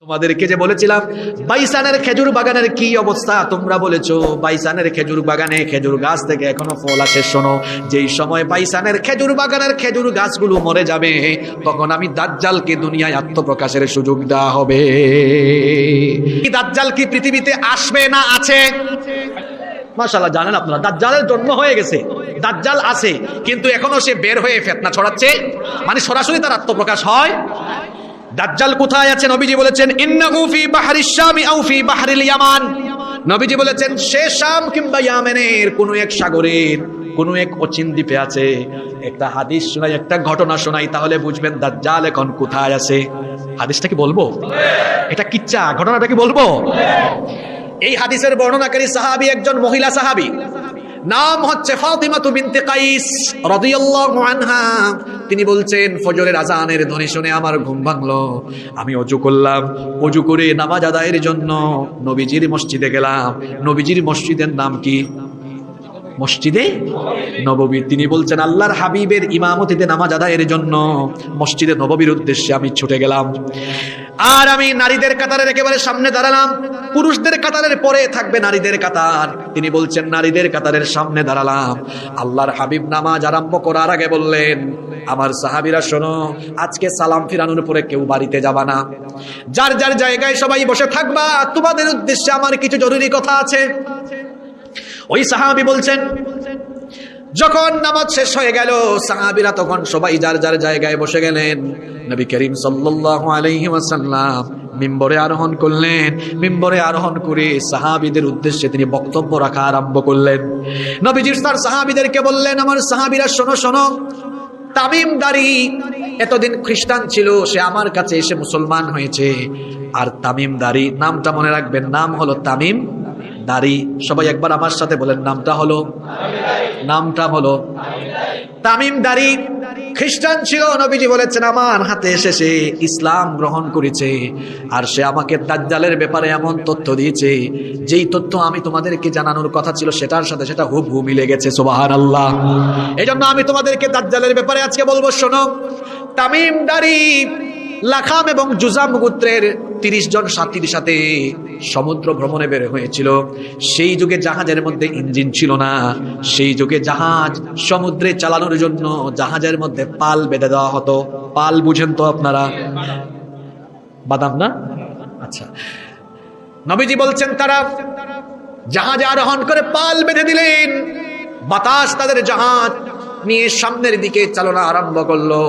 তোমাদেরকে যে বলেছিলাম বাইসানের খেজুর বাগানের কি অবস্থা, তোমরা বলেছো বাইসানের খেজুর বাগানে খেজুর গাছ থেকে এখনো ফল আসে। শোনো, যেই সময় বাইসানের খেজুর বাগানের খেজুর গাছগুলো মরে যাবে, তখন আমি দাজ্জালকে দুনিয়ায় আত্মপ্রকাশের সুযোগ দেওয়া হবে। দাজ্জাল কি পৃথিবীতে আসবে না আছে? মাশাআল্লাহ, জানেন আপনারা দাজ্জালের জন্ম হয়ে গেছে, দাজ্জাল আছে, কিন্তু এখনো সে বের হয়ে ফিতনা ছড়াচ্ছে, মানে সরাসরি তার আত্মপ্রকাশ হয়। দাজ্জাল কোথায় আছে? নবীজি বলেছেন ইন্নাহু ফি বাহরিশ শামি আও ফি বাহরিল ইয়ামান। নবীজি বলেছেন সে শাম কিংবা ইয়ামেনের কোন এক সাগরের কোন এক অচিন দ্বীপে আছে। একটা হাদিস শোনাই, একটা ঘটনা শোনাই, তাহলে বুঝবেন দাজ্জাল এখন কোথায় আছে। হাদিসটা কি বলবো? এটা কিচ্ছা, ঘটনাটা কি বলবো? এই হাদিসের বর্ণনাকারী সাহাবী একজন মহিলা সাহাবী, নাম হচ্ছে ফাতিমা বিনতে কাইস রাদিয়াল্লাহু আনহা। তিনি বলছেন ফজরের আযানের ধ্বনি শুনে আমার ঘুম ভাঙলো, আমি ওযু করলাম, ওযু করে নামাজ আদায়ের জন্য নবীজির মসজিদে গেলাম। নবীজির মসজিদের নাম কি? মসজিদে নববী। তিনি বলছেন আল্লাহর হাবিবের ইমামতিতে নামাজ আদায়ের জন্য মসজিদে নববীর উদ্দেশ্যে আমি ছুটে গেলাম। আর আমি নারীদের কাতারের একেবারে সামনে দাঁড়ালাম, পুরুষদের কাতারের পরে থাকবে নারীদের কাতার। তিনি বলছেন নারীদের কাতারের সামনে দাঁড়ালাম। আল্লাহর হাবিব নামাজ আরম্ভ করার আগে বললেন, আমার সাহাবীরা শোনো, আজকে সালাম ফিরানোর পরে কেউ বাড়িতে যাবা না, যার যার জায়গায় সবাই বসে থাকবা, তোমাদের উদ্দেশ্যে আমার কিছু জরুরি কথা আছে। ওই সাহাবী বলছেন যখন নামাজ শেষ হয়ে গেল, সাহাবীরা তখন সবাই যার যার জায়গায় বসে গেলেন। নবী করিম সাল্লাল্লাহু আলাইহি ওয়াসাল্লাম মিম্বরে আরোহণ করলেন। মিম্বরে আরোহণ করে সাহাবীদের উদ্দেশ্যে তিনি বক্তব্য রাখা আরম্ভ করলেন। নবীজি তার সাহাবীদেরকে বললেন, আমার সাহাবীরা শোনো শোনো, তামিমদারি এতদিন খ্রিস্টান ছিল, সে আমার কাছে এসে মুসলমান হয়েছে। আর তামিমদারি নামটা মনে রাখবেন, নাম হলো তামিম দাড়ি। সবাই একবার আমার সাথে বলেন, নামটা হলো তামিম দাড়ি। খ্রিস্টান ছিল, নবীজি বলেছেন আমার হাতে এসে সে ইসলাম গ্রহণ করেছে। আর সে আমাকে দাজ্জালের ব্যাপারে এমন তথ্য দিয়েছে, যেই তথ্য আমি তোমাদেরকে জানানোর কথা ছিল সেটার সাথে সেটা হুবহু মিলে গেছে। সুবহানাল্লাহ। এজন্য আমি তোমাদেরকে দাজ্জালের ব্যাপারে আজকে বলবো। শোনো, তামিম দাড়ি লাখাম এবং জুজাম গোত্রের 30 জন সাথীর সাথে সমুদ্র ভ্রমণে বের হয়েছিল। সেই যুগে জাহাজের মধ্যে ইঞ্জিন ছিল না। সেই যুগে জাহাজ সমুদ্রে চালানোর জন্য জাহাজের মধ্যে পাল বেঁধে দেওয়া হতো। পাল বুঝেন তো আপনারা? বাদাম না? আচ্ছা, নবীজি বলছেন তারা জাহাজে আরোহণ করে পাল বেঁধে দিলেন। বাতাস তাদের জাহাজ নিয়ে সামনের দিকে চালনা আরম্ভ করলো।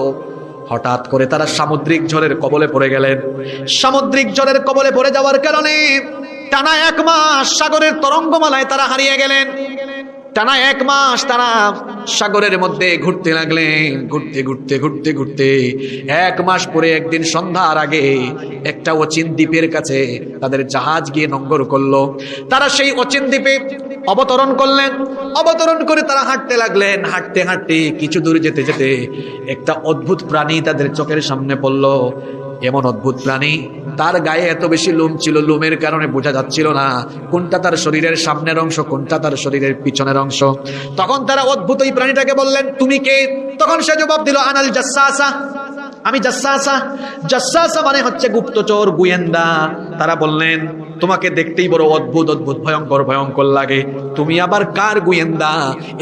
হঠাৎ করে তারা সামুদ্রিক ঝড়ের কবলে পড়ে গেলেন। সামুদ্রিক ঝড়ের কবলে পড়ে যাওয়ার কারণে টানা 1 মাস সাগরের তরঙ্গমালায় তারা হারিয়ে গেলেন। টানা 1 মাস তারা সাগরের মধ্যে ঘুরতে লাগলেন। ঘুরতে ঘুরতে ঘুরতে ঘুরতে 1 মাস পরে একদিন সন্ধ্যার আগে একটা অচিন দ্বীপের কাছে তাদের জাহাজ গিয়ে নোঙর করলো। তারা সেই অচিন দ্বীপে অবতরণ করলেন। অবতরণ করে তারা হাঁটতে লাগলেন। হাঁটতে হাঁটতে কিছু দূর যেতে যেতে একটা অদ্ভুত প্রাণী তাদের চোখের সামনে পড়লো। এমন অদ্ভুত প্রাণী, তার গায়ে এত বেশি লোম ছিল, লোমের কারণে বোঝা যাচ্ছিল না কোনটা তার শরীরের সামনের অংশ, কোনটা তার শরীরের পিছনের অংশ। তখন তারা অদ্ভুত এই প্রাণীটাকে বললেন, তুমি কে? তখন সে জবাব দিল, আনাল জাসসাসা, আমি জাসসাসা। জাসসাসা মানে হচ্ছে গুপ্তচর, গোয়েন্দা। তারা বললেন, তোমাকে দেখতেই বড় অদ্ভুত অদ্ভুত ভয়ঙ্কর ভয়ঙ্কর লাগে, তুমি আবার কার গোয়েন্দা?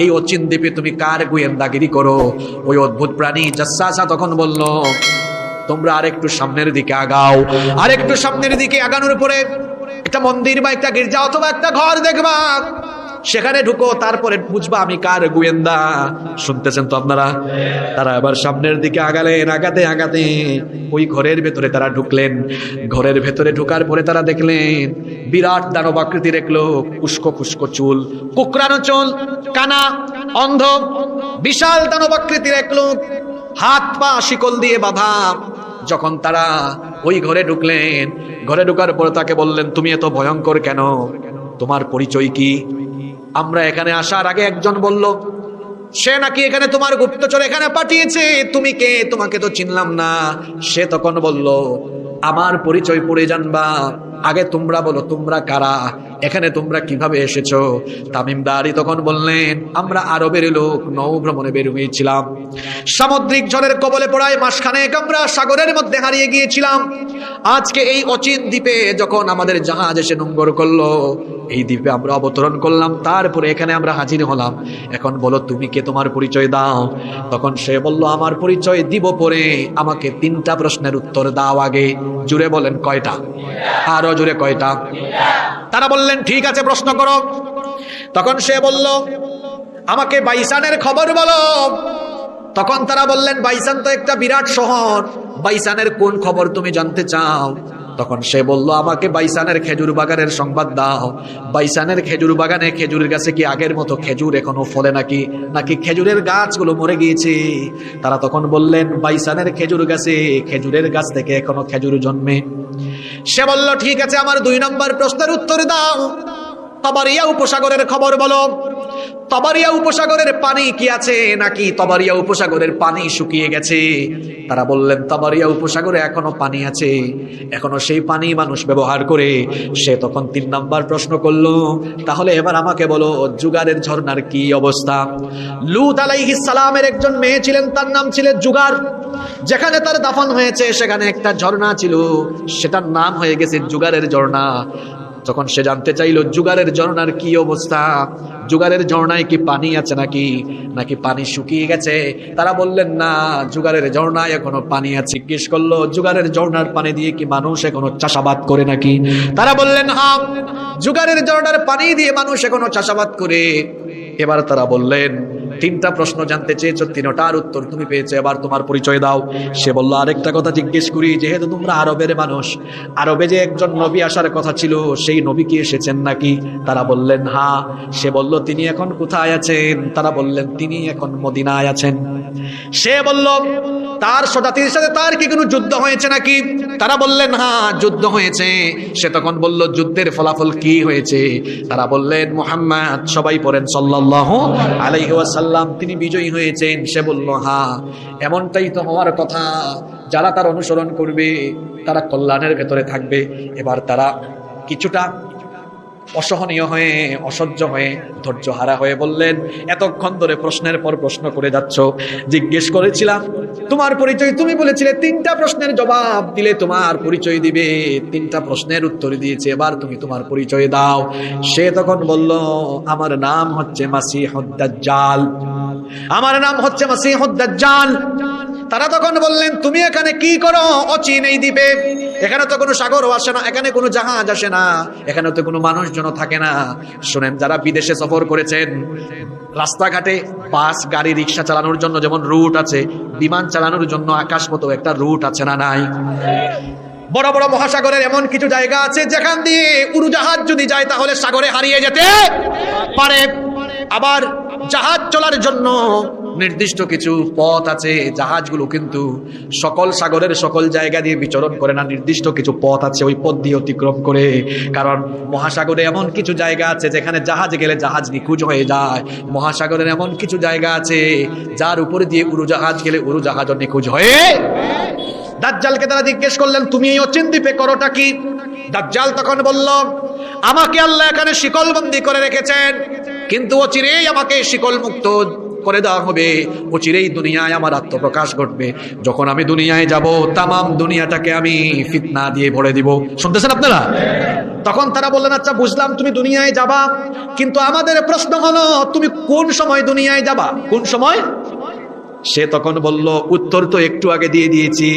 এই অচিন দ্বীপে তুমি কার গোয়েন্দাগিরি করো? ওই অদ্ভুত প্রাণী জাসসাসা তখন বলল, তোমরা আরেকটু সামনের দিকে আগাও। আরেকটু সামনের দিকে আগানোর পরে একটা মন্দির বা একটা গির্জা অথবা একটা ঘর দেখবা, সেখানে ঢুকো, তারপরে বুঝবা আমি কার গোয়েন্দা। শুনতেছেন তো আপনারা? তারা আবার সামনের দিকে আগালেন। আগাতে আগাতে ওই ঘরের ভেতরে তারা ঢুকলেন। ঘরের ভেতরে ঢোকার পরে তারা দেখলেন বিরাট দানব আকৃতির এক লোক, উস্কো খুস্কো চুল, কুকরানো চুল, কানা, অন্ধ, বিশাল দানব আকৃতির এক লোক, হাত পা শিকল দিয়ে বাঁধা। যখন তারা ওই ঘরে ঢুকলেন, ঘরে ঢোকার পরে তাকে বললেন, তুমি এত ভয়ঙ্কর কেন? তোমার পরিচয় কি? আমরা এখানে আসার আগে একজন বলল সে নাকি এখানে তোমার গুপ্তচর এখানে পাঠিয়েছে, তুমি কে? তোমাকে তো চিনলাম না। সে তখন বলল, আমার পরিচয় পড়ে জানবা। আগে তোমরা বলো তোমরা কারা, এখানে তোমরা কিভাবে এসেছো? তামিম দারি তখন বললেন, আমরা আরবের লোক, নৌ ভ্রমণে বের হয়েছিলাম, সামুদ্রিক ঝড়ের কবলে পড়ায় মাসখানেক আমরা সাগরের মধ্যে হারিয়ে গিয়েছিলাম। আজকে এই অচিন দ্বীপে যখন আমাদের জাহাজ এসে নোঙ্গর করলো, এই দ্বীপে আমরা অবতরণ করলাম, তারপরে এখানে আমরা হাজির হলাম। এখন বলো তুমি কে, তোমার পরিচয় দাও। তখন সে বলল, আমার পরিচয় দিব পরে, আমাকে 3টা প্রশ্নের উত্তর দাও আগে। জুড়ে বলেন কয়টা? আরো জুড়ে কয়টা? তারা বললেন ঠিক আছে, প্রশ্ন করো। তখন সে বলল, আমাকে বাইসানের খবর বলো। তখন তারা বললেন, বাইসান তো একটা বিরাট শহর, বাইসানের কোন খবর তুমি জানতে চাও? তখন সে বলল, আমাকে বাইসানের খেজুর বাগানের সংবাদ দাও। বাইসানের খেজুর বাগানে খেজুরের গাছে কি আগের মতো খেজুর এখনো ফলে নাকি, নাকি খেজুরের গাছগুলো মরে গিয়েছে? তারা তখন বললেন, বাইসানের খেজুর গাছে, খেজুরের গাছ থেকে এখনো খেজুর জন্মে। সে বলল, ঠিক আছে, আমার 2 নম্বর প্রশ্নের উত্তর দাও। তবারিয়া উপসাগরের খবর বলো। তবারিয়া উপসাগরের পানি কি আছে, নাকি তবারিয়া উপসাগরের পানি শুকিয়ে গেছে? তারা বললেন, তবারিয়া উপসাগরে এখনো পানি আছে, এখনো সেই পানি মানুষ ব্যবহার করে। সে তখন 3 নম্বর প্রশ্ন করলো, তাহলে এবার আমাকে বলো জুগারের ঝর্ণার কি অবস্থা? লূত আলাইহিস সালামের একজন মেয়ে ছিলেন, তার নাম ছিল জুগার। যেখানে তার দাফন হয়েছে সেখানে একটা ঝর্ণা ছিল, সেটার নাম হয়ে গেছে জুগারের ঝর্ণা। তখন সে জানতে চাইলো জুগারের ঝর্ণার কি অবস্থা, জুগারের ঝর্ণায় কি পানি আছে নাকি, নাকি পানি শুকিয়ে গেছে? তারা বললেন, না, জুগারের ঝর্ণায় এখনো পানি আছে। জিজ্ঞেস করলো, জুগারের ঝর্ণার পানি দিয়ে কি মানুষ এখনো চাষাবাদ করে নাকি? তারা বললেন, হ্যাঁ, জুগারের ঝর্ণার পানি দিয়ে মানুষ এখনো চাষাবাদ করে। এবার তারা বললেন, 3টা প্রশ্ন জানতে চেয়েছো, 3টার উত্তর তুমি পেয়েছো, এবার তোমার পরিচয় দাও। সে বলল, আরেকটা কথা জিজ্ঞেস করি, যেহেতু তোমরা আরবের মানুষ, আরবে যে একজন নবী আসার কথা ছিল, সেই নবী কি এসেছেন নাকি? তারা বললেন, হ্যাঁ। সে বলল, তিনি এখন কোথায় আছেন? তারা বললেন, তিনি এখন মদিনায় আছেন। সে বলল, তার স্বজাতির সাথে তার কি কোনো যুদ্ধ হয়েছে নাকি? তারা বললেন, হ্যাঁ, যুদ্ধ হয়েছে। সে তখন বলল, যুদ্ধের ফলাফল কি হয়েছে? তারা বললেন, মুহাম্মদ, সবাই পড়েন সাল্লাল্লাহু আলাইহি ওয়াসাল্লাম, তিনি বিজয়ী হয়েছেন। সে বলল, হ্যাঁ, এমনটাই তো হওয়ার কথা। যারা তার অনুসরণ করবে তারা কল্যাণের ভেতরে থাকবে। এবার তারা কিছুটা অসহনীয় হয়ে, অসহ্য হয়ে, ধৈর্য হারা হয়ে বললেন, এতক্ষণ ধরে প্রশ্নের পর প্রশ্ন করে যাচ্ছ, জিজ্ঞেস করেছিলাম তোমার পরিচয়, তুমি বলেছিলে 3টা প্রশ্নের জবাব দিলে তোমার পরিচয় দিবে, 3টা প্রশ্নের উত্তর দিয়েছে, এবার তুমি তোমার পরিচয় দাও। সে তখন বলল, আমার নাম হচ্ছে মাসিহুদ দাজ্জাল, আমার নাম হচ্ছে মাসিহুদ দাজ্জাল। তারা তখন বললেন, তুমি এখানে কি করো অচিন এই দ্বীপে? এখানে তো কোনো সাগরও আসে না, এখানে কোনো জাহাজ আসে না, এখানে তো কোনো মানুষজন থাকে না। শুনেন, যারা বিদেশে সফর করেছেন, রাস্তাঘাটে বাস, গাড়ি, রিক্সা চালানোর জন্য যেমন রুট আছে, বিমান চালানোর জন্য আকাশপথে একটা রুট আছে না নাই? বড় বড় মহাসাগরের এমন কিছু জায়গা আছে যেখান দিয়ে উড়োজাহাজ যদি যায় তাহলে সাগরে হারিয়ে যেতে পারে। আবার জাহাজ চলার জন্য নির্দিষ্ট কিছু পথ আছে। জাহাজগুলো কিন্তু সকল সাগরের সকল জায়গা দিয়ে বিচরণ করে না, নির্দিষ্ট কিছু পথ আছে, ওই পথ দিয়ে অতিক্রম করে। কারণ মহাসাগরে এমন কিছু জায়গা আছে যেখানে জাহাজ গেলে জাহাজ নিখোঁজ হয়ে যায়। মহাসাগরের এমন কিছু জায়গা আছে যার উপরে দিয়ে উড়োজাহাজ গেলে উড়োজাহাজও নিখোঁজ হয়ে। দাজ্জালকে তারা জিজ্ঞেস করলেন, তুমি এই অচিন দ্বীপে করোটা কি? দাজ্জাল তখন বলল, আমাকে আল্লাহ এখানে শিকলবন্দি করে রেখেছেন, কিন্তু অচিরেই আমাকে শিকল মুক্ত করে দেওয়া হবে, অচিরেই দুনিয়ায় আমার আত্মপ্রকাশ ঘটবে। যখন আমি দুনিয়ায় যাব, তামাম দুনিয়াটাকে আমি ফিতনা দিয়ে ভরে দিব। শুনতেছেন আপনারা? তখন তারা বললেন, আচ্ছা বুঝলাম তুমি দুনিয়ায় যাবা, কিন্তু আমাদের প্রশ্ন হলো তুমি কোন সময় দুনিয়ায় যাবা, কোন সময়? সে তখন বলল, উত্তর তো একটু আগে দিয়ে দিয়েছি।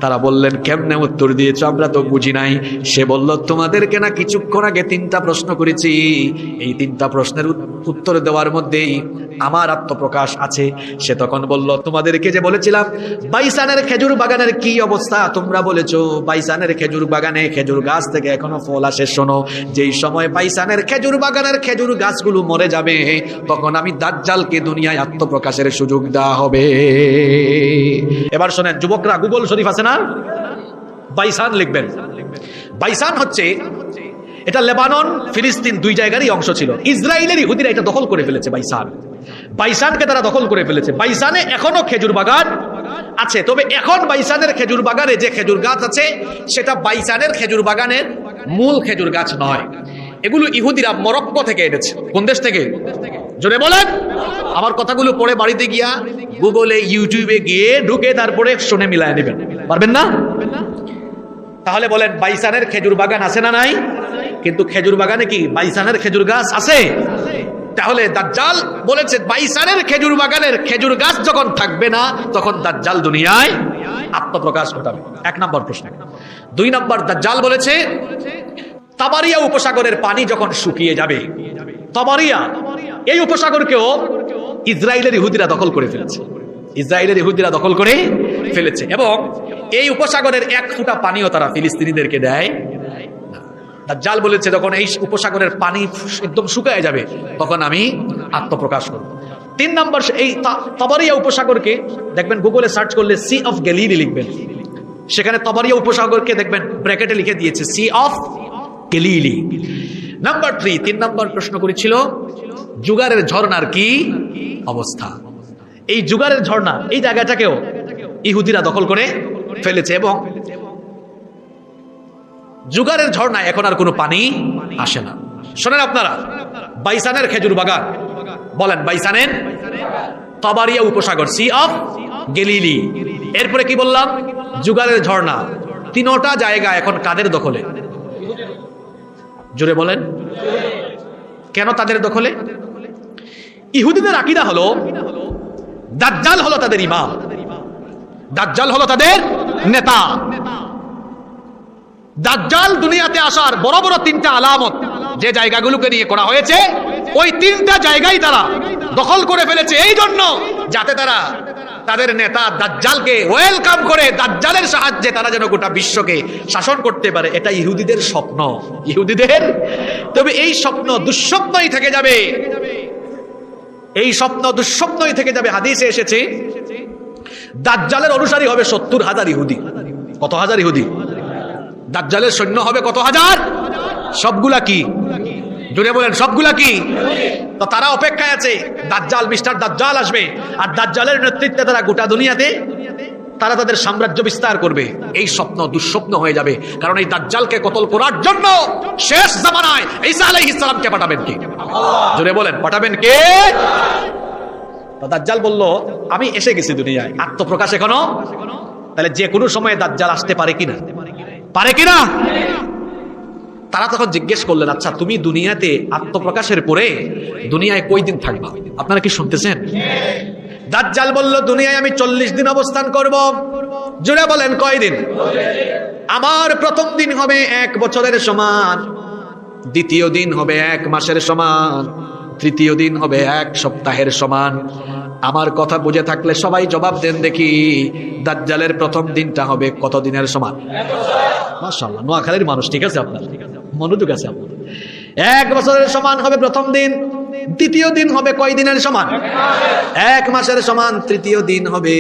তারা বললেন, কেমনে উত্তর দিয়েছো, আমরা তো বুঝি নাই। সে বলল, তোমাদেরকে না কিছুক্ষণ আগে 3টা প্রশ্ন করেছি, এই 3টা প্রশ্নের উত্তর দেওয়ার মধ্যেই আমার আত্মপ্রকাশ আছে। সে তখন বলল, তোমাদেরকে যে বলেছিলাম বাইসানের খেজুর বাগানের কি অবস্থা, তোমরা বলেছো বাইসানের খেজুর বাগানে খেজুর গাছ থেকে এখনো ফল আসে। শোনো, যেই সময় বাইসানের খেজুর বাগানের খেজুর গাছগুলো মরে যাবে, তখন আমি দাজ্জালকে দুনিয়ায় আত্মপ্রকাশের সুযোগ দেওয়া হবে। এবার শোনেন যুবকরা, গুগল শরীফ আছে না, বাইসান লিখবেন। বাইসান হচ্ছে, এটা লেবানন ফিলিস্তিন 2 জায়গারই অংশ ছিল। ইসরায়েলের ইহুদিরা এটা দখল করে ফেলেছে। বাইসানকে তারা দখল করে ফেলেছে। বাইসানে এখনো খেজুর বাগান আছে, তবে এখন বাইসানের খেজুর বাগানে যে খেজুর গাছ আছে সেটা বাইসানের খেজুর বাগানের মূল খেজুর গাছ নয়, এগুলো ইহুদিরা মরক্কো থেকে এনেছে। কোন দেশ থেকে? জোরে বলেন। আমার কথাগুলো পরে বাড়িতে গিয়া গুগলে ইউটিউবে গিয়ে ঢুকে তারপরে শুনে মিলায় নেবেন, পারবেন না? তাহলে বলেন বাইসানের খেজুর বাগান আছে না নাই? কিন্তু খেজুর বাগানে কি বাইসানের খেজুর গাছ আছে? তাহলে দাজ্জাল বলেছে বাইসানের খেজুর বাগানের খেজুর গাছ যখন থাকবে না তখন দাজ্জাল দুনিয়ায় আত্মপ্রকাশ ঘটাবে। 1 নম্বর প্রশ্ন। 2 নম্বর, দাজ্জাল বলেছে তাবারিয়া উপসাগরের পানি যখন শুকিয়ে যাবে, তাবারিয়া এই উপসাগরকেও ইসরায়েলের ইহুদিরা দখল করে ফেলেছে, ইসরায়েলের ইহুদিরা দখল করে ফেলেছে, এবং এই উপসাগরের 1 ফোঁটা পানিও তারা ফিলিস্তিনিদেরকে দেয় না। দাজ্জাল বলেছে যখন এই উপসাগরের পানি একদম শুকিয়ে যাবে তখন আমি আত্মপ্রকাশ করব। 3 নম্বর, এই তাবারিয়া উপসাগরকে দেখবেন গুগলে সার্চ করলে সি অফ গ্যালিলি লিখবেন, সেখানে তাবারিয়া উপসাগরকে দেখবেন ব্র্যাকেটে লিখে দিয়েছে সি অফ গ্যালিলি। নাম্বার 3 নম্বর প্রশ্ন করেছিল জুগারের ঝর্ণার কি অবস্থা। এই জুগারের ঝর্ণা এই জায়গাটাকেও ইহুদিরা দখল করে ফেলেছে, এবং জুগারের ঝর্ণায় এখন আর কোনো পানি আসে না। শোনেন আপনারা, বাইসানের খেজুর বাগান, বলেন বাইসানের, তাবারিয়া উপসাগর সি অফ গ্যালিলি, এরপরে কি বললাম জুগারের ঝর্ণা, 3টা জায়গা এখন কাদের দখলে? জোরে বলেন। কেন তাদের দখলে? ইহুদিদের আকীদা হলো দাজ্জাল হলো তাদের ইমাম, দাজ্জাল হলো তাদের নেতা। দাজ্জাল দুনিয়াতে আসার বড় বড় 3টা আলামত যে জায়গাগুলোকে নিয়ে করা হয়েছে, ওই 3টা জায়গায় তারা দখল করে ফেলেছে, এই জন্য যাতে তারা তাদের নেতা দাজ্জালকে ওয়েলকাম করে দাজ্জালের সাহায্যে তারা যেন গোটা বিশ্বকে শাসন করতে পারে। এটা ইহুদিদের স্বপ্ন, ইহুদিদের। তবে এই স্বপ্ন দুঃস্বপ্নই থেকে যাবে, এই স্বপ্ন দুঃস্বপ্নই থেকে যাবে। হাদিসে এসেছে দাজ্জালের অনুসারী হবে 70,000 ইহুদি। কত হাজার ইহুদি? দাজ্জালের সৈন্য হবে কত হাজার? সবগুলা কি? জোরে বলেন, সবগুলা কি? তো তারা অপেক্ষায় আছে, দাজ্জাল মিস্টার দাজ্জাল আসবে, আর দাজ্জালের নেতৃত্বে তারা গোটা দুনিয়াতে তারা তাদের সাম্রাজ্য বিস্তার করবে। এই স্বপ্ন দুঃস্বপ্ন হয়ে যাবে, কারণ এই দাজ্জালকে কতল করার জন্য শেষ জামানায় ঈসা আলাইহিস সালামকে পাঠাবেন কে? জোরে বলেন, পাঠাবেন কে? তো দাজ্জাল বলল আমি এসে গেছি দুনিয়ায়, আত্মপ্রকাশ এখনো। তাহলে যে কোনো সময় দাজ্জাল আসতে পারে কিনা? পারে কিনা? তারা তখন জিজ্ঞেস করলেন, আচ্ছা তুমি দুনিয়াতে আত্মপ্রকাশের পরে দুনিয়ায় কয়দিন থাকবা? আপনারা কি শুনতেছেন? দাজ্জাল বলল দুনিয়ায় আমি 40 দিন অবস্থান করব। জোরে বলেন কয়দিন? আমার প্রথম দিন হবে 1 বছরের সমান, দ্বিতীয় দিন হবে 1 মাসের সমান, তৃতীয় দিন হবে 1 সপ্তাহের সমান। আমার কথা বুঝে থাকলে সবাই জবাব দেন দেখি, দাজ্জালের প্রথম দিনটা হবে কত দিনের সমান? মাশাআল্লাহ, নোয়াখালীর মানুষ ঠিক আছে, আপনার মনোযোগ আছে আপনার। 1 বছরের সমান হবে প্রথম দিন, দ্বিতীয় দিন হবে কয় দিনের সমান? 1 মাসের সমান, তৃতীয় দিন হবে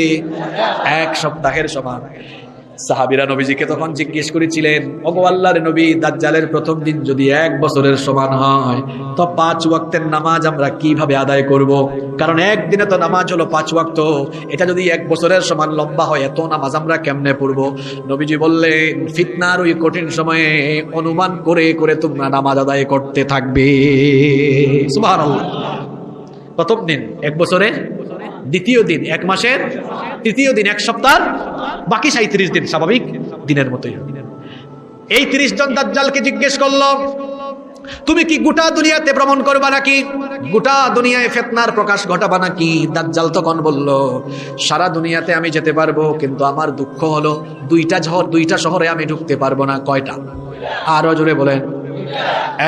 1 সপ্তাহের সমান। সাহাবীরা নবীজিকে তখন জিজ্ঞেস করেছিলেন, ওগো আল্লাহর নবী, দাজ্জালের প্রথম দিন যদি 1 বছরের সমান হয় তো 5 ওয়াক্তের নামাজ আমরা কিভাবে আদায় করব? কারণ একদিনে তো নামাজ হলো 5 ওয়াক্ত, এটা যদি 1 বছরের সমান লম্বা হয় এত নামাজ আমরা কেমনে পড়ব? নবীজি বললেন, ফিতনার ওই কঠিন সময়ে অনুমান করে করে তোমরা নামাজ আদায় করতে থাকবে। সুবহানাল্লাহ। প্রথম দিন 1 বছরে, দ্বিতীয় দিন 1 মাসের, তৃতীয় দিন 1 সপ্তাহ, বাকি 37 দিন স্বাভাবিক দিনের মতোই। এই 30 জন দাজ্জালকে জিজ্ঞেস করলো, তুমি কি গোটা দুনিয়াতে ভ্রমণ করবা নাকি গোটা দুনিয়ায় ফিতনার প্রকাশ ঘটাবা নাকি? দাজ্জাল তখন বলল, সারা দুনিয়াতে আমি যেতে পারবো, কিন্তু আমার দুঃখ হলো 2টা শহরে আমি ঢুকতে পারবো না। কয়টা? আরো জোরে বলেন।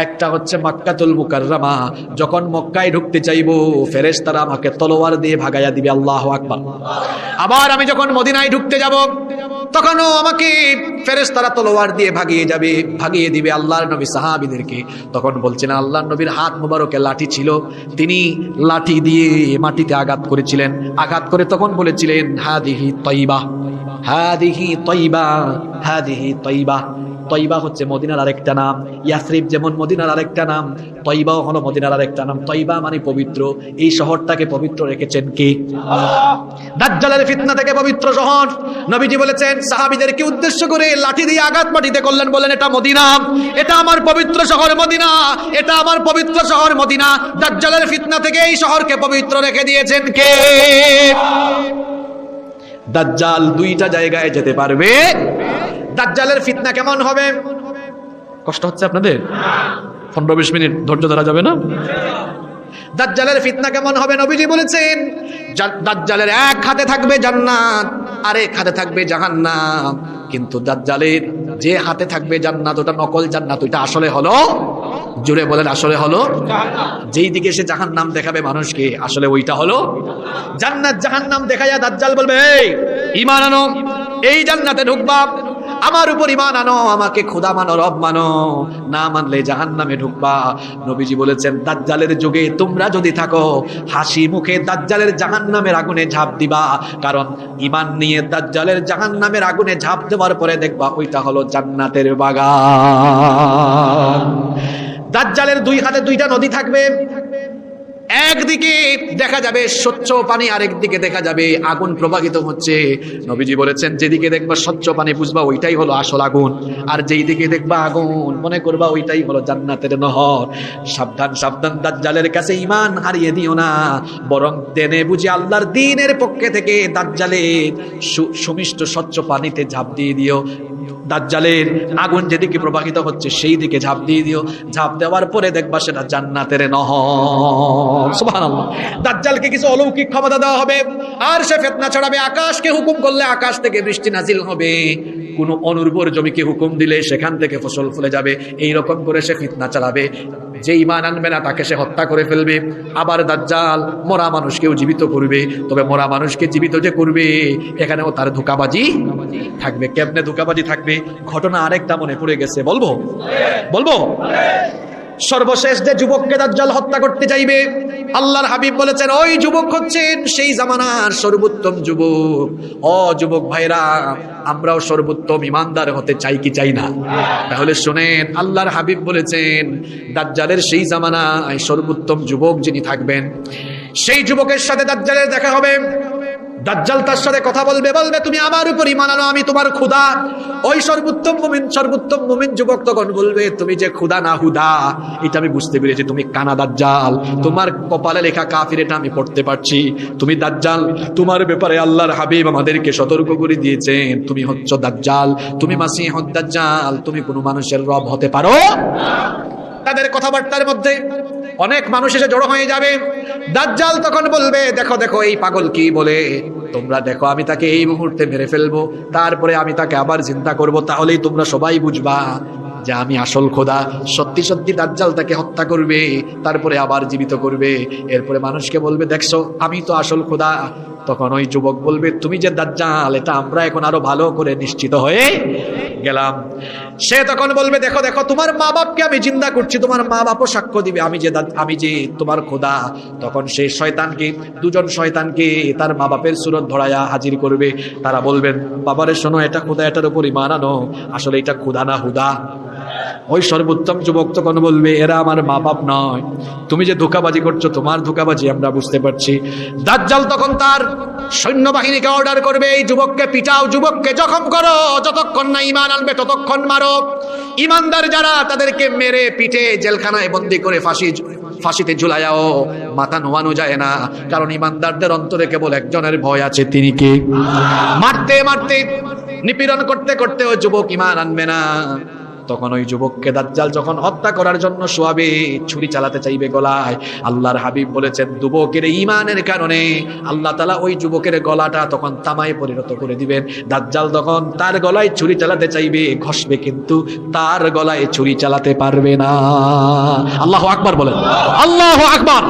একটা হচ্ছে মক্কাতুল মুকাররমা, যখন মক্কায় ঢুকতে চাইবো ফেরেশতারা আমাকে তলোয়ার দিয়ে ভাগাইয়া দিবে, আল্লাহু আকবার। আবার আমি যখন মদিনায় ঢুকতে যাব তখনও আমাকে ফেরেশতারা তলোয়ার দিয়ে ভাগিয়ে দিবে আল্লাহর নবী সাহাবীদেরকে। তখন বলছেন আল্লাহর নবীর হাত মুবারকে লাঠি ছিল, তিনি লাঠি দিয়ে মাটিতে আঘাত করেছিলেন, আঘাত করে তখন বলেছিলেন হাদিহি তয়্যিবা, হাদিহি তয়্যিবা, হাদিহি তয়্যিবা। তয়বা হচ্ছে মদিনার আরেকটা নাম, ইয়াসরিব যেমন মদিনার আরেকটা নাম, তয়বাও হলো মদিনার আরেকটা নাম। তয়বা মানে পবিত্র। এই শহরটাকে পবিত্র রেখেছেন কে? দাজ্জালের ফিতনা থেকে পবিত্র শহর। নবীজি বলেছেন সাহাবীদেরকে উদ্দেশ্য করে লাঠি দিয়ে আঘাত মাটিতে করলেন, বলেন এটা মদিনা, এটা আমার পবিত্র শহর মদিনা, এটা আমার পবিত্র শহর মদিনা। দাজ্জালের ফিতনা থেকে এই শহরকে পবিত্র রেখে দিয়েছেন কে? দাজ্জাল দুইটা জায়গায় যেতে পারবে। দাজ্জালের ফিতনা কেমন হবে? কষ্ট হচ্ছে আপনাদের? 15-20 মিনিট ধৈর্য ধরা যাবে না? দাজ্জালের ফিতনা কেমন হবে? নবীজি বলেছেন দাজ্জালের এক হাতে থাকবে জান্নাত, আরেক হাতে থাকবে জাহান্নাম। কিন্তু দাজ্জালের যে হাতে থাকবে জান্নাত ওটা নকল জান্নাত, ওইটা আসলে হলো, জোরে বলেন আসলে হলো, যেই দিকে সে জাহান্নাম দেখাবে মানুষকে আসলে ওইটা হলো জান্নাত। জাহান্নাম দেখাইয়া দাজ্জাল বলবে এই ঈমান আনো, এই জান্নাতে ঢুকবা, আমার উপর ঈমান আনো, আমাকে খোদা মানো, রব মানো, না মানলে জাহান্নামে ঢুকবা। নবীজি বলেছেন দাজ্জালের যুগে তোমরা যদি থাকো হাসি মুখে দাজ্জালের জাহান্নামের আগুনে ঝাঁপ দিবা, কারণ ঈমান নিয়ে দাজ্জালের জাহান্নামের আগুনে ঝাঁপ দেওয়ার পরে দেখবা ওইটা হলো জান্নাতের বাগান। দাজ্জালের দুই হাতে দুইটা নদী থাকবে, একদিকে দেখা যাবে স্বচ্ছ পানি, আরেক দিকে দেখা যাবে আগুন প্রবাহিত হচ্ছে। নবীজি বলেছেন যেদিকে দেখবা স্বচ্ছ পানি বুঝবা ওইটাই হলো আসল আগুন, আর যেই দিকে দেখবা আগুন মনে করবা ওইটাই হলো জান্নাতের নহর। সাবধান সাবধান, দাজ্জালের কাছে ঈমান হারিয়ে দিও না, বরং দেনে বুঝে আল্লাহর দ্বীনের পক্ষে থেকে দাজ্জালের সুমিষ্ট স্বচ্ছ পানিতে ঝাঁপ দিয়ে দিও। দাজ্জালের আগুন যেদিকে প্রবাহিত হচ্ছে সেই দিকে ঝাঁপ দিয়ে দিও। ঝাঁপ দেওয়ার পরে দেখবা সেটা জান্নাতের নহর। সুবহানাল্লাহ। দাজ্জালকে কিছু অলৌকিক ক্ষমতা দেওয়া হবে, আর সে ফিতনা ছড়াবে। আকাশকে হুকুম করলে আকাশ থেকে বৃষ্টি নাজিল হবে, কোন অনুর্বর জমিকে হুকুম দিলে সেখান থেকে ফসল ফলে যাবে। এই রকম করে সে ফিতনা চালাবে। যে ঈমান আনবে না তাকে সে হত্যা করে ফেলবে। আবার দাজ্জাল মরা মানুষকেও জীবিত করবে, তবে মরা মানুষকে জীবিত যে করবে এখানেও তার ধোঁকাবাজি থাকবে। কেমনে ধোঁকাবাজি থাকবে? ঘটনা আরেকটা মনে পড়ে গেছে, বলবো? সর্বশেষ যে যুবককে দাজ্জাল হত্যা করতে চাইবে, আল্লাহর হাবিব বলেছেন ওই যুবক হচ্ছেন সেই জামানার সর্বোত্তম যুবক। ও যুবক ভাইরা, আমরাও সর্বোত্তম ইমানদার হতে চাই কি চাই না? তাহলে শুনেন, আল্লাহর হাবিব বলেছেন দাজ্জালের সেই জামানায় সর্বোত্তম যুবক যিনি থাকবেন, সেই যুবকের সাথে দাজ্জালের দেখা হবে। দাজ্জাল তার সাথে কথা বলবে, বলবে তুমি আমার উপর ঈমান আনো, আমি তোমার খোদা। ওই সর্বোত্তম মুমিন যুবক তখন বলবে তুমি যে খোদা না হুদা এটা আমি বুঝতে পেরেছি, তুমি কানা দাজ্জাল, তোমার কপালে লেখা কাফির এটা আমি পড়তে পারছি, তুমি দাজ্জাল, তোমার ব্যাপারে আল্লাহর হাবিব আমাদেরকে সতর্ক করে দিয়েছেন, তুমি হচ্ছ দাজ্জাল, তুমি মাসিহুদ দাজ্জাল, তুমি কোনো মানুষের রব হতে পারো না। তাদের কথাবার্তার মধ্যে অনেক মানুষ এসে জড়ো হয়ে যাবে। দাজ্জাল তখন বলবে দেখো দেখো এই পাগল কি বলে, তোমরা দেখো আমি তাকে এই মুহূর্তে মেরে ফেলবো, তারপরে আমি তাকে আবার চিন্তা করব, তাহলেই তোমরা সবাই বুঝবা যে আমি আসল খোদা। সত্যি সত্যি দাজ্জাল তাকে হত্যা করবে, তারপরে আবার জীবিত করবে, এরপরে মানুষকে বলবে দেখছো আমি তো আসল খোদা। তখন ওই যুবক বলবে তুমি যে দাজ্জাল এটা আমরা এখন আরো ভালো করে নিশ্চিত হয়ে গেলাম। সে তখন বলবে দেখো দেখো তোমার মা বাপকে আমি জিন্দা করছি, তোমার মা বাপও সাক্ষ্য দিবে আমি যে তোমার খোদা। তখন সেই শয়তানকে, দুজন শয়তানকে তার মা বাপের সুরত ধরায়া হাজির করবে। তারা বলবেন বাবারে শোনো, এটা খোদা, এটার উপর ঈমান আনো, আসলে এটা খোদা না হুদা। ওই সর্বোত্তম যুবক তখন বলবে এরা আমার মা বাপ নয়, তুমি যে ধোঁকাবাজি করছো তোমার ধোঁকাবাজি আমরা বুঝতে পারছি। দাজ্জাল তখন তার সৈন্যবাহিনীকে অর্ডার করবে এই যুবককে পিটাও, যুবককে জখম করো, যতক্ষণ না ঈমান আনবে ততক্ষণ মারো। ঈমানদার যারা তাদেরকে মেরে পিটে জেলখানায় বন্দী করে ফাঁসিতে ঝুলায়াও, মাথা নোয়ানো যায় না, কারণ ঈমানদারদের অন্তরে কেবল একজনের ভয় আছে, তিনি কে? মারতে মারতে নিপীড়ন করতে করতে ওই যুবক ঈমান আনবে না। তখন ওই যুবককে দাজ্জাল যখন হত্যা করার জন্য শোয়াবে, ছুরি চালাতে চাইবে গলায়, আল্লাহর হাবিব বলেছেন যুবকের ঈমানের কারণে আল্লাহ তাআলা ওই যুবকের গলাটা তখন তামায় পরিণত করে দিবেন। দাজ্জাল তখন তার গলায় ছুরি চালাতে চাইবে, ঘষবে, কিন্তু তার গলায় ছুরি চালাতে পারবে না। আল্লাহু আকবার বলেন, আল্লাহু আকবার।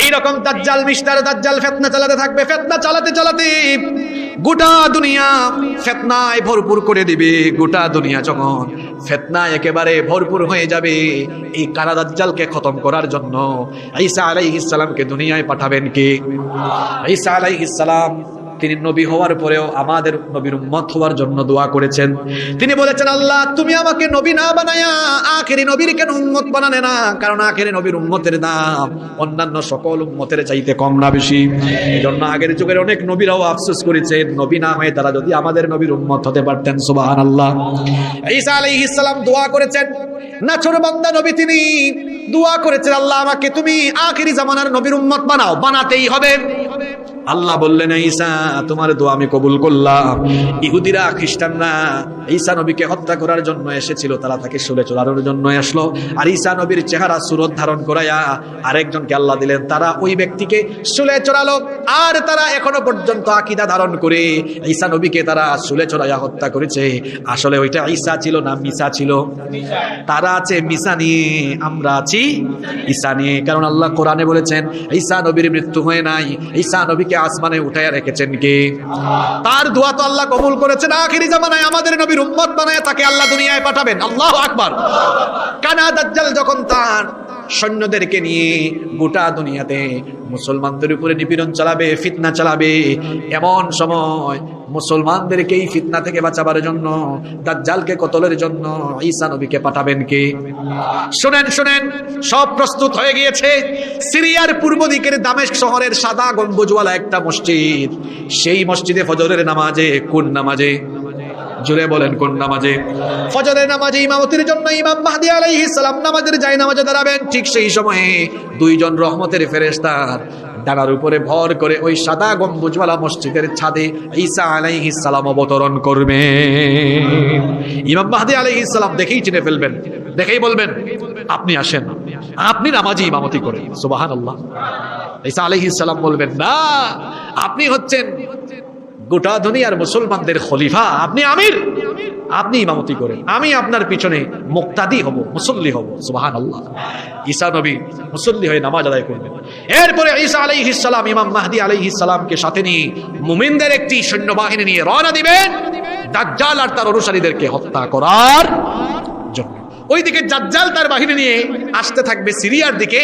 এইরকম দাজ্জাল মিস্টার দাজ্জাল ফিতনা চালাতে থাকবে। ফিতনা চালাতে চালাতে গোটা দুনিয়া ফিতনায় ভরপুর করে দিবে। গোটা দুনিয়া যখন ফিতনায় একেবারে ভরপুর হয়ে যাবে, এই কানা দাজ্জালকে খতম করার জন্য ঈসা আলাইহিস সালামকে দুনিয়ায় পাঠাবেন কে? ঈসা আলাইহিস সালাম তিনি নবী হওয়ার পরেও আমাদের নবীর উম্মত হওয়ার জন্য দোয়া করেছেন। তিনি বলেছেন, আল্লাহ তুমি আমাকে নবী না বানায়া আখেরি নবীর কেন উম্মত বানালে না? কারণ আখেরি নবীর উম্মতের দাম অন্যান্য সকল উম্মতের চাইতে কম না বেশি? এজন্য আগের যুগের অনেক নবীরাও আফসোস করেছেন, নবী না হয়ে তারা যদি আমাদের নবীর উম্মত হতে পারতেন। সুবহানাল্লাহ। ঈসা আলাইহিস সালাম দোয়া করেছেন, নাছোড়বান্দা নবী তিনি দোয়া করেছেন, আল্লাহ আমাকে তুমি আখেরি জামানার নবীর উম্মত বানাও, বানাতেই হবে। আল্লাহ বললেন, ঈসা তোমার দোয়া আমি কবুল করলাম। ইহুদিরা খ্রিস্টানরা ঈসা নবীকে হত্যা করার জন্য এসেছিল, তারা তাকে শুলে চড়ানোর জন্য আসলো, আর ঈসা নবীর চেহারা সুরত ধারণ করাইয়া আরেকজনকে আল্লাহ দিলেন, তারা ওই ব্যক্তিকে শুলে চড়ালো। আর তারা এখনো পর্যন্ত আকীদা ধারণ করে ঈসা নবীকে তারা শুলে চড়াইয়া হত্যা করেছে। আসলে ওইটা ঈসা ছিল না মিসা ছিল? তারা আছে মিসা নিয়ে, আমরা আছি ঈসা নিয়ে। কারণ আল্লাহ কোরআনে বলেছেন ঈসা নবীর মৃত্যু হয় নাই, ঈসা নবীকে আসমানে উঠাইয়া রেখেছেন কে? তার দোয়া তো আল্লাহ কবুল করেছেন। আখেরি জামানায় আমাদের নবীর উম্মত বানায় তাকে আল্লাহ দুনিয়ায় পাঠাবেন। আল্লাহু আকবার। কানা দাজ্জাল যখন তার সৈন্যদেরকে নিয়ে গোটা দুনিয়াতে মুসলমানদের উপরে নিপীড়ন চালাবে, ফিতনা চালাবে, এমন সময় মুসলমানদেরকে এই ফিতনা থেকে বাঁচাবার জন্য, দাজ্জালকে কতলের জন্য ঈসা নবীকে পাঠাবেন কে? শুনেন শুনেন, সব প্রস্তুত হয়ে গিয়েছে। সিরিয়ার পূর্ব দিকের দামেস্ক শহরের সাদা গম্বুজওয়ালা একটা মসজিদ, সেই মসজিদে ফজরের নামাজে, কোন নামাজে? জোরে বলেন, কোন নামাজে? ফজরের নামাজে ইমামতির জন্য ইমাম মাহদী আলাইহিস সালাম নামাজের জায়নামাজে দাঁড়াবেন। ঠিক সেই সময়ে দুইজন রহমতের ফেরেশতা ডানার উপরে ভর করে ওই সাদা গম্বুজওয়ালা মসজিদের ছাদে ঈসা আলাইহিস সালাম অবতরণ করবে। ইমাম মাহদী আলাইহিস সালাম দেখেই চিনে ফেলবেন, দেখেই বলবেন, আপনি আসেন, আপনি নামাজে ইমামতি করেন। সুবহানাল্লাহ। ঈসা আলাইহিস সালাম বলবেন, না, আপনি হচ্ছেন গোটা দুনিয়ার মুসলমানদের খলিফা, আপনি আমির, আপনি ইমামতি করেন, আমি আপনার পিছনে মুক্তাদি হব, মুসল্লি হব। সুবহানাল্লাহ। ঈসা নবী মুসল্লি হয়ে নামাজ আদায় করবেন। এরপরে ঈসা আলাইহিস সালাম ইমাম মাহদী আলাইহিস সালামকে সাথে নিয়ে মুমিনদের একটি সৈন্যবাহিনী নিয়ে রওনা দিবেন দাজ্জাল আর তার অনুসারীদেরকে হত্যা করার জন্য। ওইদিকে দাজ্জাল তার বাহিনী নিয়ে আসতে থাকবে সিরিয়ার দিকে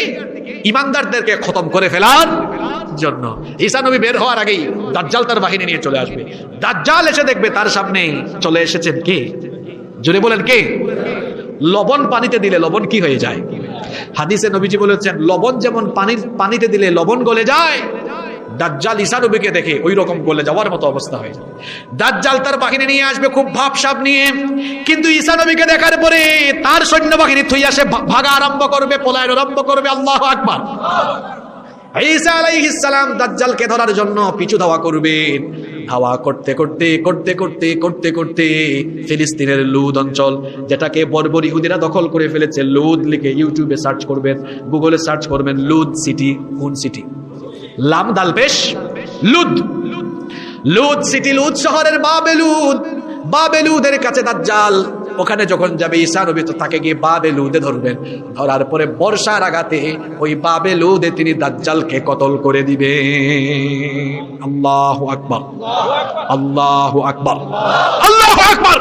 ইমানদারদেরকে খতম করে ফেলার জন্য। ঈসা নবী বের হওয়ার আগেই দাজ্জাল তার বাহিনী নিয়ে চলে আসবে। দাজ্জাল এসে দেখবে তার সামনে চলে এসেছেন কে? জোরে বলেন, কে? লবণ পানিতে দিলে লবণ কি হয়ে যায়? হাদিসে নবীজি বলেছেন, লবণ যেমন পানিতে দিলে লবণ গলে যায়, দাজ্জাল ঈসা নবীকে দেখে ওই রকম গলে যাওয়ার মতো অবস্থা হয়ে যায়। দাজ্জাল তার বাহিনী নিয়ে আসবে খুব ভাবসাব নিয়ে, কিন্তু ঈসা নবীকে দেখার পরে তার সৈন্যবাহিনী থইয়া সে ভাগা আরম্ভ করবে, পলায়ন আরম্ভ করবে। আল্লাহু আকবার। ঈসা আলাইহিস সালাম দাজ্জালকে ধরার জন্য পিছু ধাওয়া করবেন। ধাওয়া করতে করতে করতে করতে করতে করতে ফিলিস্তিনের লুদ অঞ্চল, যেটাকে বর্বর ইহুদিরা দখল করে ফেলেছে, লুদ লিখে ইউটিউবে সার্চ করবেন, গুগলে সার্চ করবেন, লুদ সিটি। কোন সিটি? লাম দাল পেশ, লুদ। লুদ সিটি, লুদ শহরের বাবেলুদ, বাবেলুদের কাছে দাজ্জাল। ওখানে যখন যাবে ঈসা নবী তো তাকে গিয়ে বাবেলুদে ধরবেন। ধরার পরে বর্ষার আঘাতে ওই বাবেলুদে তিনি দাজ্জালকে কতল করে দিবে। আল্লাহু আকবার, আল্লাহু আকবার, আল্লাহু আকবার।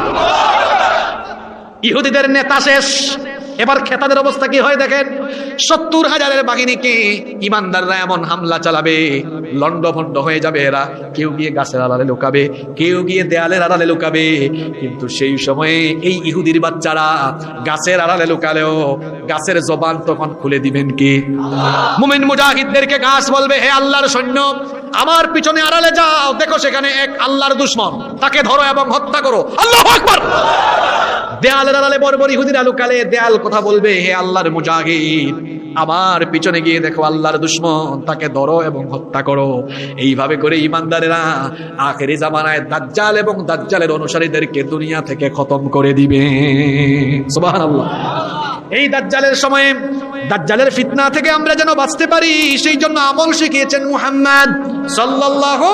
ইহুদিদের নেতা শেষ, এবার খেতাদের অবস্থা কি হয় দেখেন। 70,000-এর বাহিনীকে ইমানদাররা এমন হামলা চালাবে, লন্ডভন্ড হয়ে যাবে এরা। কেউ গিয়ে গাছের আড়ালে লুকাবে, কেউ গিয়ে দেয়ালের আড়ালে লুকাবে। কিন্তু সেই সময়ে এই ইহুদির বাচ্চারা গাছের আড়ালে লুকালেও গাছের জবান তখন খুলে দিবেন কি? মুমিন মুজাহিদদেরকে গাছ বলবে, হে আল্লাহর সৈন্য, আমার পিছনে আড়ালে যাও, দেখো সেখানে এক আল্লাহর দুশমন, তাকে ধরো এবং হত্যা করো। আল্লাহু আকবার। দেয়ালের আড়ালে বর্বর ইহুদিরা লুকালে দেয়াল কথা বলবে, হে আল্লাহর মুজাহিদ, আমার পিছনে গিয়ে দেখো আল্লাহর দুশমন, তাকে ধরো এবং হত্যা করো। এইভাবে করে ইমানদারেরা আখেরি জামানায় দাজ্জাল এবং দাজ্জালের অনুসারীদেরকে দুনিয়া থেকে খতম করে দিবে। সুবহানাল্লাহ। এই দাজ্জালের সময়ে দাজ্জালের ফিতনা থেকে আমরা যেন বাঁচতে পারি, সেই জন্য আমল শিখিয়েছেন মুহাম্মদ সাল্লাল্লাহু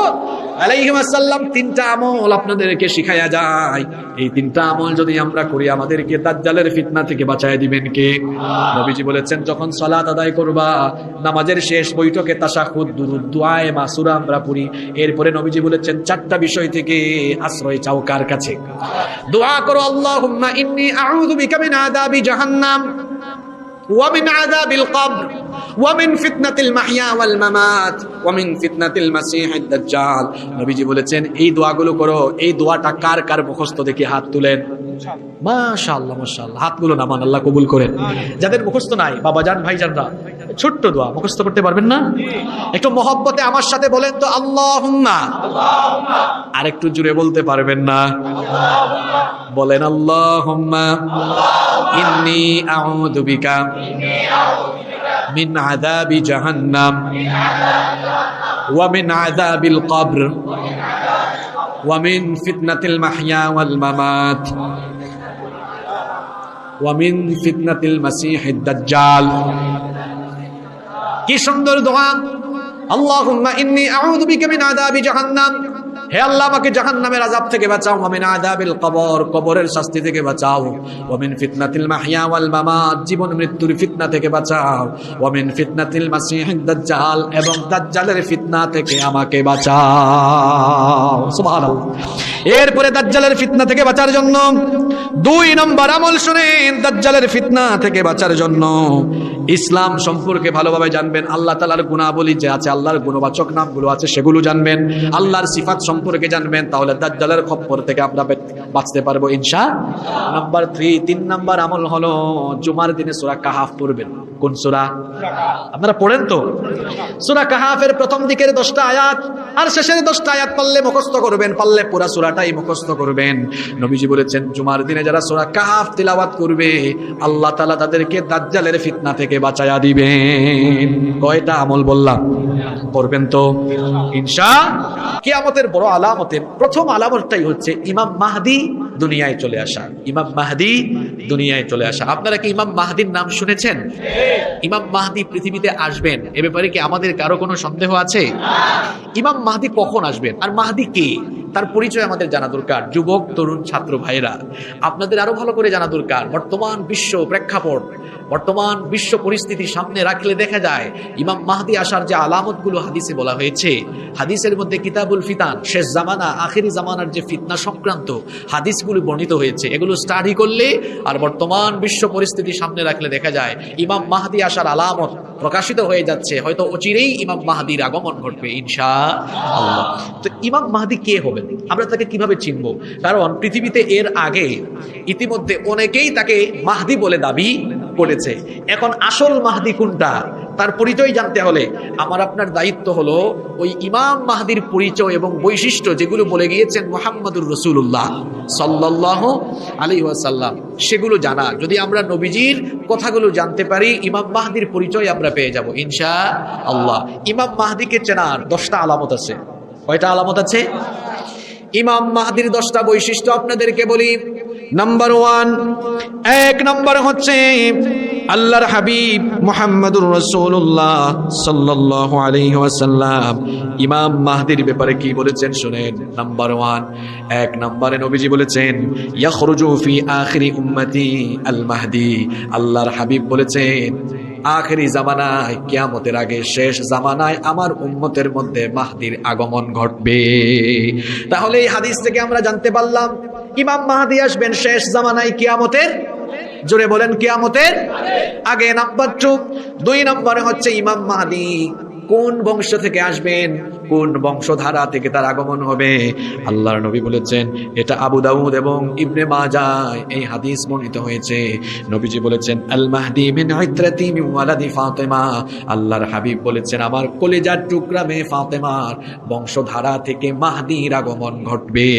আলাইহি ওয়াসাল্লাম। 3টা আমল আপনাদেরকে শিখায়া যায়, এই 3টা আমল যদি আমরা করি আমাদেরকে দাজ্জালের ফিতনা থেকে বাঁচায় দিবেন কে? নবীজি বলেছেন, যখন সালাত আদায় করবা, নামাজের শেষ বৈঠকে তাশাহুদ, দুরূদ, দুআয়ে মাসুরা আমরা পড়ি। এরপরে নবীজি বলেছেন 4টা বিষয় থেকে আশ্রয় চাও কার কাছে? দোয়া করো, আল্লাহুম্মা ইন্নী আউযু বিকা মিন আযাবি জাহান্নাম ওয়া মিন আযাবিল কবর ওয়া মিন ফিতনাতিল মাহইয়া ওয়াল মামাত ওয়া মিন ফিতনাতিল মাসিহিদ দাজ্জাল। নবীজি বলেছেন এই দোয়াগুলো করো। এই দোয়াটা কার কার মুখস্থ দেখি হাত তুলেন। মাশাআল্লাহ মাশাআল্লাহ, হাতগুলো নামান, আল্লাহ কবুল করেন। যাদের মুখস্থ নাই বাবাজান ভাইজানরা, ছোট্ট দোয়া মুখস্থ করতে পারবেন না? একটু মহব্বতে আমার সাথে বলেন তো, আল্লাহুম্মা। আর একটু জোরে বলতে পারবেন না? বলেন আল্লাহুম্মা ইন্নী আউযু বিকা মিন আযাবি জাহান্নাম ওয়া মিন আযাবিল কবর ওয়া মিন ফিতনাতিল মাহইয়া ওয়াল মামাত ওয়া মিন ফিতনাতিল মাসিহিদ দাজ্জাল। কি সুন্দর দোয়া! আল্লাহুম্মা ইন্নী আউযু বিকা মিন আযাবি জাহান্নাম, হে আল্লাহ আমাকে জাহান্নামের আযাব থেকে বাঁচাও। ওয়া মিন আযাবিল কবর, কবরের শাস্তি থেকে বাঁচাও। ওয়া মিন ফিতনাতিল মাহইয়া ওয়াল মামাত, জীবন মৃত্যুর ফিতনা থেকে বাঁচাও। ওয়া মিন ফিতনাতিল মাসিহিদ দাজ্জাল, এবং দাজ্জালের ফিতনা থেকে আমাকে বাঁচাও। সুবহানাল্লাহ। এরপরে দাজ্জালের ফিতনা থেকে বাঁচার জন্য 2 নম্বর আমল শুনেন। দাজ্জালের ফিতনা থেকে বাঁচার জন্য ইসলাম সম্পর্কে ভালোভাবে জানবেন। আল্লাহ তাআলার গুণাবলী যে আছে, আল্লাহর গুণবাচক নামগুলো আছে, সেগুলো জানবেন। আল্লাহর সিফাত সম্পর্কে জানবেন। তাহলে দাজ্জালের খপ্পর থেকে আমরা বাঁচতে পারবো ইনশাআল্লাহ। নাম্বার 3 নম্বর আমল হলো জুমার দিনে সূরা কাহাফ পড়বেন। কোন সূরা? আপনারা পড়েন তো? সূরা কাহাফের প্রথম দিকের 10টা আয়াত আর শেষের 10টা আয়াত পারলে মুখস্থ করবেন, পারলে পুরো সূরাটাই মুখস্থ করবেন। নবীজি বলেছেন জুমার দিনে যারা সূরা কাহাফ তিলাওয়াত করবে আল্লাহ তাআলা তাদেরকে দাজ্জালের ফিতনা থেকে বাঁচায়া দিবেন। কয়টা আমল বললাম? করবেন তো ইনশাআল্লাহ। কিয়ামতের বড় আলামতের প্রথম আলামতটাই হচ্ছে ইমাম মাহদি দুনিয়ায় চলে আসা। ইমাম মাহদি দুনিয়ায় চলে আসা। আপনারা কি ইমাম মাহদির নাম শুনেছেন? ইমাম মাহদি পৃথিবীতে আসবেন, এ ব্যাপারে কি আমাদের কারো কোনো সন্দেহ আছে? ইমাম মাহদি কখন আসবেন আর মাহদি কে, তার পরিচয় আমাদের জানা দরকার। যুবক তরুণ ছাত্র ভাইরা, আপনাদের আরো ভালো করে জানা দরকার। বর্তমান বিশ্ব প্রেক্ষাপট, বর্তমান বিশ্ব পরিস্থিতি সামনে রাখলে দেখা যায় ইমাম মাহদি আসার যে আলামতগুলো হাদিসে বলা হয়েছে, হাদিসের মধ্যে কিতাবুল ফিতান, শেষ জামানা আখেরি জামানার যে ফিতনা সংক্রান্ত হাদিসগুলো বর্ণিত হয়েছে, এগুলো স্টাডি করলে আর বর্তমান বিশ্ব পরিস্থিতি সামনে রাখলে দেখা যায় ইমাম মাহদি আসার আলামত প্রকাশিত হয়ে যাচ্ছে। হয়তো অচিরেই ইমাম মাহদির আগমন ঘটবে ইনশাআল্লাহ। তো ইমাম মাহদি কে হবেন, আমরা তাকে কিভাবে চিনব? কারণ পৃথিবীতে এর আগে ইতিমধ্যে অনেকেই তাকে মাহদি বলে দাবি করেছে। এখন আসল মাহদি কোনটা, তার পরিচয় জানতে হলে আমার আপনার দায়িত্ব হলো ওই ইমাম মাহদির পরিচয় এবং বৈশিষ্ট্য যেগুলো বলে গিয়েছেন মুহাম্মদুর রাসূলুল্লাহ সাল্লাল্লাহু আলাইহি ওয়াসাল্লাম, সেগুলো জানা। যদি আমরা নবীজির কথাগুলো জানতে পারি, ইমাম মাহদির পরিচয় আমরা পেয়ে যাব ইনশাআল্লাহ। ইমাম মাহদিকে চেনার 10টা আলামত আছে। কয়টা আলামত আছে? ইমাম মাহদির 10টা বৈশিষ্ট্য আপনাদেরকে বলি। নাম্বার 1 নম্বর হচ্ছে আল্লাহর হাবিব মুহাম্মদুর রাসূলুল্লাহ সাল্লাল্লাহু আলাইহি ওয়াসাল্লাম ইমাম মাহদির ব্যাপারে কি বলেছেন শুনেন। নাম্বার 1 নম্বরে নবীজি বলেছেন ইয়াখরুজু ফি আখিরি উম্মতি আল মাহদি। আল্লাহর হাবিব বলেছেন আখেরি জামানায়, কিয়ামতের আগে শেষ জামানায় আমার উম্মতের মধ্যে মাহদির আগমন ঘটবে। তাহলে এই হাদিস থেকে আমরা জানতে পারলাম ইমাম মাহদি আসবেন শেষ জামানায় কিয়ামতের, জোরে বলেন কিয়ামতের আগে। নাম্বার 2 নম্বরে হচ্ছে ইমাম মাহদি কোন বংশ থেকে আসবেন, কোন বংশধারা থেকে তার আগমন হবে। আল্লাহর নবী বলেছেন, এটা আবু দাউদ এবং ইবনে মাজাহ এই হাদিস বর্ণিত হয়েছে। নবীজি বলেছেন আল মাহদি মিন ইত্রাতি মিন ওয়ালাদি ফাতেমা। আল্লাহর হাবিব বলেছেন আমার কলিজার টুকরা মেয়ে ফাতেমার বংশধারা থেকে মাহদির আগমন ঘটবে।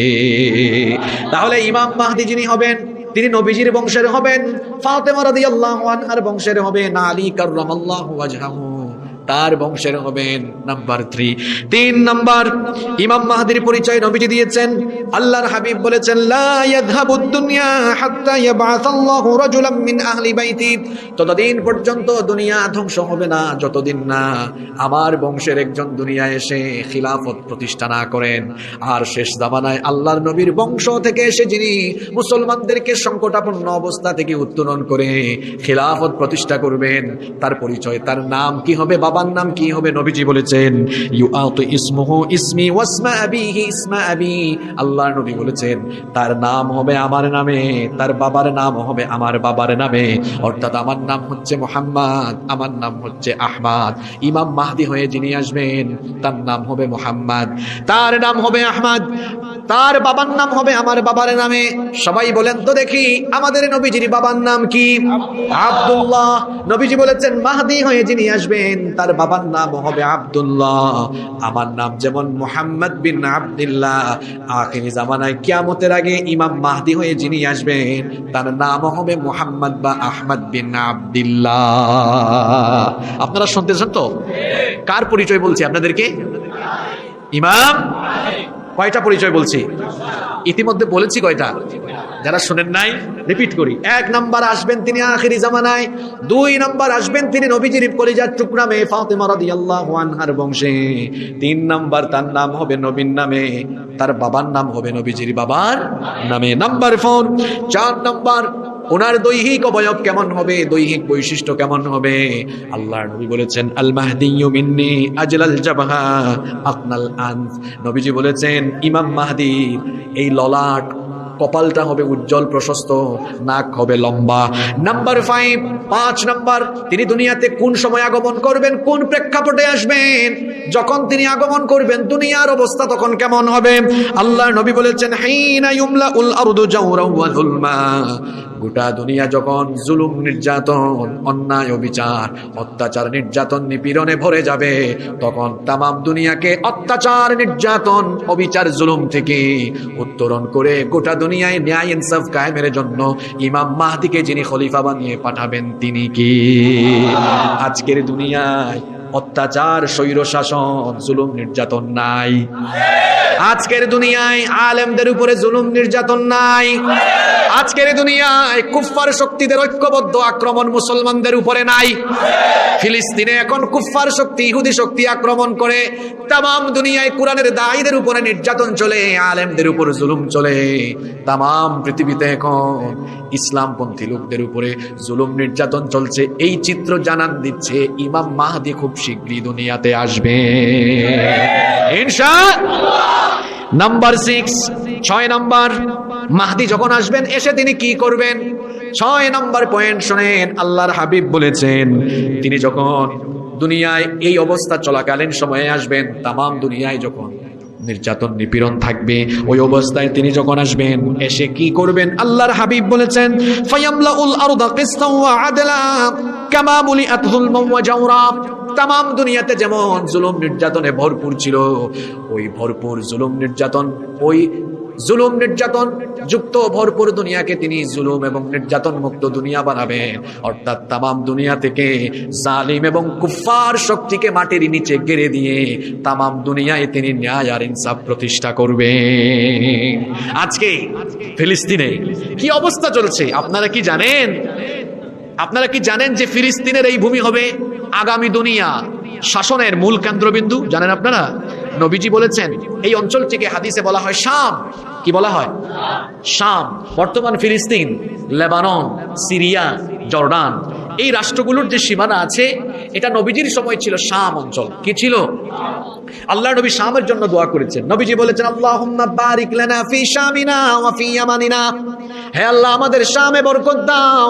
তাহলে ইমাম মাহদি যিনি হবেন তিনি নবীজির বংশের হবেন, ফাতেমা রাদিয়াল্লাহু আনহার বংশের হবেন, আলী কাররামাল্লাহু ওয়াজহাহু তার বংশের হবেন। নাম্বার 3 নম্বর ইমাম মাহদির পরিচয় নবীজি দিয়েছেন। আল্লাহর হাবিব বলেছেন লা ইয়াযহাবুদ দুনিয়া হাত্তা ইয়াবআসাল্লাহু রাজুলাম মিন আহলি বাইতি। ততদিন পর্যন্ত দুনিয়া ধ্বংস হবে না যতদিন না আমার বংশের একজন দুনিয়ায় এসে খিলাফত প্রতিষ্ঠা না করেন। আর শেষ জামানায় আল্লাহর নবীর বংশ থেকে এসে যিনি মুসলমানদেরকে সংকটাপন্ন অবস্থা থেকে উত্তোলন করে খিলাফত প্রতিষ্ঠা করবেন, তার পরিচয়, তার নাম কি হবে? বাবার নাম কি হবে? নবীজি বলেছেন ইউআতু ইসমুহু ইসমি ওয়াসমা আবিহি ইসমা আবি। আল্লাহর নবী বলেছেন তার নাম হবে আমার নামে, তার বাবার নাম হবে আমার বাবার নামে। অর্থাৎ আমার নাম হচ্ছে মুহাম্মদ, আমার নাম হচ্ছে আহমদ। ইমাম মাহদি হয়ে যিনি আসবেন তার নাম হবে মুহাম্মদ, তার নাম হবে আহমদ, তার বাবার নাম হবে আমার বাবার নামে। সবাই বলেন তো দেখি আমাদের নবীজির বাবার নাম কি? আব্দুল্লাহ। নবীজি বলেছেন মাহদি হয়ে যিনি আসবেন তার বাবার নাম হবে আব্দুল্লাহ। আমার নাম যেমন মুহাম্মদ বিন আব্দুল্লাহ, আখিরি জামানায় কিয়ামতের আগে ইমাম মাহদি হয়ে যিনি আসবেন তার নাম হবে মুহাম্মদ বা আহমদ বিন আব্দুল্লাহ। আপনারা শুনতেছেন তো? কার পরিচয় বলছি আপনাদেরকে? ইমাম। কয়টা পরিচয় বলছি? ইতিমধ্যে বলেছি কয়টা? যারা শুনেন নাই রিপিট করি। 1 নাম্বার আসবেন তিনি আখিরি জামানায়। 2 নাম্বার আসবেন তিনি নবীজির কলিজার টুকরা মেয়ে ফাতেমা রাদিয়াল্লাহু আনহার বংশে। 3 নাম্বার তার নাম হবে নবীর নামে, তার বাবার নাম হবে নবীজির বাবার নামে। নাম্বার 4। 4 নাম্বার ওনার দৈহিক অবয়ব কেমন হবে, দৈহিক বৈশিষ্ট্য কেমন হবে? আল্লাহর নবী বলেছেন আল মাহদিয়্যু মিন্নি আজলাল জাবহা আকনাল আনফ। নবীজি বলেছেন ইমাম মাহদি এই ললাট কপালটা হবে উজ্জ্বল প্রশস্ত, নাক হবে লম্বা। নাম্বার 5 নাম্বার তিনি দুনিয়াতে কোন সময় আগমন করবেন, কোন প্রেক্ষাপটে আসবেন? যখন তিনি আগমন করবেন দুনিয়ার অবস্থা তখন কেমন হবে? আল্লাহর নবী বলেছেন হিনা ইউমলাউল আরদু জাওরা ওয়া যুলমা। গোটা দুনিয়া যখন জুলুম, নির্যাতন, অন্যায়, অবিচার, অত্যাচার, নির্যাতন, নিপীড়নে ভরে যাবে, তখন তামাম দুনিয়াকে অত্যাচার, নির্যাতন, অবিচার, জুলুম থেকে উত্তরণ করে গোটা দুনিয়ায় ন্যায় ইনসাফ কায়েমের জন্য ইমাম মাহদিকে যিনি খলিফা বানিয়ে পাঠাবেন তিনি কি? আজকের দুনিয়ায় অত্যাচার, স্বৈর শাসন, জুলুম, নির্যাতন নাই। আজকের দুনিয়ায় আলেমদের উপরে জুলুম, নির্যাতন নাই। আজকের দুনিয়ায় কুফফার শক্তিদের ঐক্যবদ্ধ আক্রমণ মুসলমানদের উপরে নাই। ফিলিস্তিনে এখন কুফফার শক্তি, ইহুদি শক্তি আক্রমণ করে। তামাম দুনিয়ায় কোরআনের দায়ীদের উপরে নির্যাতন চলে, আলেমদের উপর জুলুম চলে। তামাম পৃথিবীতে এখন ইসলামপন্থী লোকদের উপরে জুলুম, নির্যাতন চলছে। এই চিত্র জানান দিচ্ছে ইমাম মাহদি খুব শীঘ্রই দুনিয়াতে আসবে ইনশাআল্লাহ। নাম্বার 6 নাম্বার মাহদি যখন আসবেন এসে তিনি কি করবেন? 6 নাম্বার পয়েন্ট শুনেন। আল্লাহর হাবিব বলেছেন তিনি যখন দুনিয়ায় এই অবস্থা চলাকালীন সময়ে আসবেন, তামাম দুনিয়ায় যখন নির্যাতন, নিপীড়ন থাকবে, ওই অবস্থায় তিনি যখন আসবেন এসে কি করবেন? আল্লাহর হাবিব বলেছেন ফায়ামলাউল আরদা কিসতান ওয়া আদলা কামা মুলিআত যুলমান ওয়া জাওরা। তামাম দুনিয়াতে যেমন জুলুম, নির্যাতনে ভরপুর ছিল, ওই ভরপুর জুলুম, নির্যাতন, ওই জুলুম, নির্যাতন যুক্ত ভরপুর দুনিয়াকে তিনি জুলুম এবং নির্যাতন মুক্ত দুনিয়া বানাবেন। অর্থাৎ তামাম দুনিয়া থেকে জালিম এবং কুফফার শক্তিকে মাটির নিচে গেড়ে দিয়ে তামাম দুনিয়ায় তিনি ন্যায় আর ইনসাফ প্রতিষ্ঠা করবেন। আজকে ফিলিস্তিনে কি অবস্থা চলছে আপনারা কি জানেন? আপনারা কি জানেন যে ফিলিস্তিনের এই ভূমি হবে আগামী দুনিয়া শাসনের মূল কেন্দ্রবিন্দু? জানেন আপনারা? নবীজি বলেছেন এই অঞ্চলটিকে হাদিসে বলা হয় শাম। কি বলা হয়? শাম। বর্তমান ফিলিস্তিন, লেবানন, সিরিয়া, জর্ডান, এই রাষ্ট্রগুলোর যে সীমানা আছে এটা নবীজির সময় ছিল শাম অঞ্চল। কি ছিল? আল্লাহ নবী শামের জন্য দোয়া করেছেন। নবীজি বলেছেন আল্লাহুম্মা বারিক লানা ফি শামিনা ওয়া ফি ইয়ামানিনা। হে আল্লাহ আমাদের শামে বরকত দাও,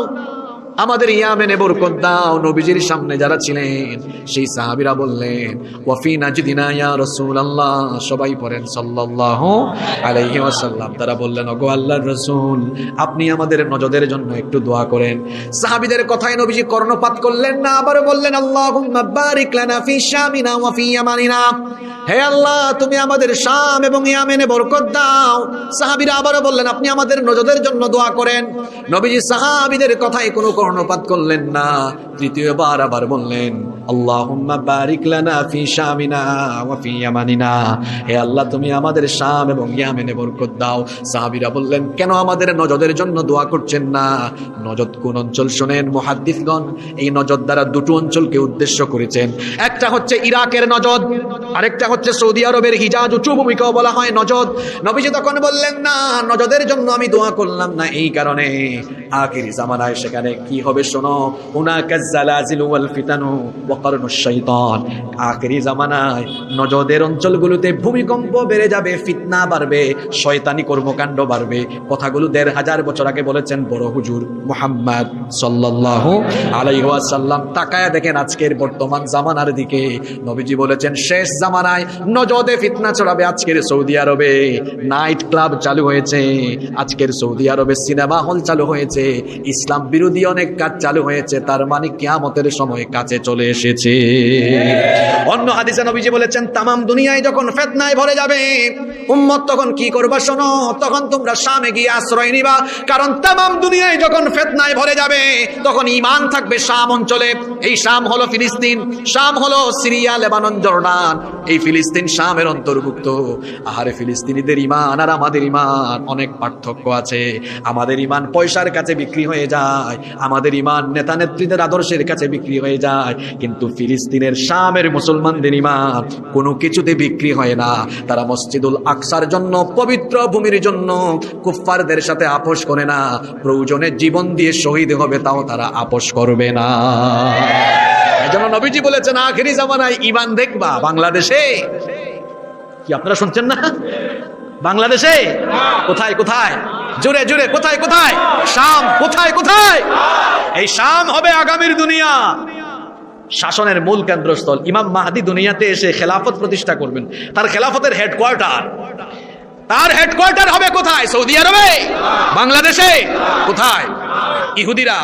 আমাদের ইয়ামেনে বরকত দাও। নবীজির সামনে যারা ছিলেন সেই সাহাবীরা বললেন ওয়া ফি নাজদিনা ইয়া রাসূলুল্লাহ। সবাই পড়েন সাল্লাল্লাহু আলাইহি ওয়াসাল্লাম। তারা বললেন ওগো আল্লাহর রাসূল আপনি আমাদের নজদের জন্য একটু দোয়া করেন। সাহাবীদের কথায় নবীজি কর্ণপাত করলেন না, আবার বললেন আল্লাহুম্মা বারিক লানা ফি শামিনা ওয়া ফি ইয়ামানিনা। হে আল্লাহ তুমি আমাদের শাম এবং ইয়ামেনে বরকত দাও। সাহাবীরা আবার বললেন আপনি আমাদের নজদের জন্য দোয়া করেন। নবীজি সাহাবীদের কথায় কোনো কর্ণপাত করলেন না। তৃতীয়বার আবার বললেন আল্লাহুম্মা বারিক লানা ফি শামিনা ওয়া ফি ইয়ামানিনা। হে আল্লাহ তুমি আমাদের শাম এবং ইয়ামেনে বরকত দাও। সাহাবীরা বললেন কেন আমাদের নজদের জন্য দোয়া করছেন না? নজদ কোন অঞ্চল শুনেন? মুহাদ্দিসগণ এই নজদ দ্বারা দুটো অঞ্চলকে উদ্দেশ্য করেছেন। একটা হচ্ছে ইরাকের নজদ, আরেকটা হচ্ছে সৌদি আরবের হিজাজ উঁচু ভূমিকেও বলা হয় নজদ। নবীজি তখন বললেন না নজদের জন্য আমি দোয়া করলাম না এই কারণে আখিরি জামানায় সেখানে কি হবে শোনো, উনাকা জালাজিলু ওয়াল ফিতানু ওয়া কারনুশ শাইতান। আখেরি জামানায় নজদের অঞ্চলগুলোতে ভূমিকম্প বেড়ে যাবে, ফিতনা বাড়বে, শয়তানি কর্মকাণ্ড বাড়বে। কথাগুলো ১৫০০ বছর আগে বলেছেন বড় হুজুর মুহাম্মদ সাল্লাল্লাহু আলাইহি ওয়াসাল্লাম। তাকায়া দেখেন আজকের বর্তমান জামানার দিকে। নবীজি বলেছেন শেষ জামানায় নজদে ফিতনা ছড়াবে। আজকের সৌদি আরবে নাইট ক্লাব চালু হয়েছে, আজকের সৌদি আরবে সিনেমা হল চালু হয়েছে, ইসলাম বিরোধী অনেক কাজ চালু হয়েছে। তার মানে কিয়ামতের সময় কাছে চলে এসেছে। অন্য হাদিসে নবীজি বলেছেন তামাম দুনিয়ায় যখন ফিতনায় ভরে যাবে উম্মত তখন কি করবা শোনো, তখন তোমরা শামে গিয়ে আশ্রয় নিবা। কারণ তামাম দুনিয়ায় যখন ফিতনায় ভরে যাবে তখন ঈমান থাকবে শাম অঞ্চলে। এই শাম হলো ফিলিস্তিন, শাম হলো সিরিয়া, লেবানন, জর্ডান। এই ফিলিস্তিন শামের অন্তর্ভুক্ত। আহারে ফিলিস্তিনিদের ঈমান আর আমাদের ঈমান অনেক পার্থক্য আছে। আমাদের ঈমান পয়সার কাছে বিক্রি হয়ে যায়, আমাদের ঈমান নেতা নেত্রীদের আদর্শের কাছে বিক্রি হয়ে যায়। কিন্তু ফিলিস্তিনের শামের মুসলমানদের ঈমান কোনো কিছুতে বিক্রি হয় না। তারা মসজিদুল আকসার জন্য, পবিত্র ভূমির জন্য কুফফারদের সাথে আপোষ করে না। প্রয়োজনে জীবন দিয়ে শহীদ হবে তাও তারা আপোষ করবে না। এজন্য নবীজি বলেছেন আখেরি জামানায় ঈমান দেখবা বাংলাদেশে। কি আপনারা শুনছেন না? বাংলাদেশে কোথায় কোথায়? জোরে জোরে কোথায় কোথায়? শাম কোথায় কোথায়? এই শাম হবে আগামীর দুনিয়া, শাসনের মূল কেন্দ্রস্থল। ইমাম মাহদি দুনিয়াতে এসে খেলাফত প্রতিষ্ঠা করবেন। তার খেলাফতের হেডকোয়ার্টার, তার হেডকোয়ার্টার হবে কোথায়? সৌদি আরবে? বাংলাদেশে? কোথায়? ইহুদিরা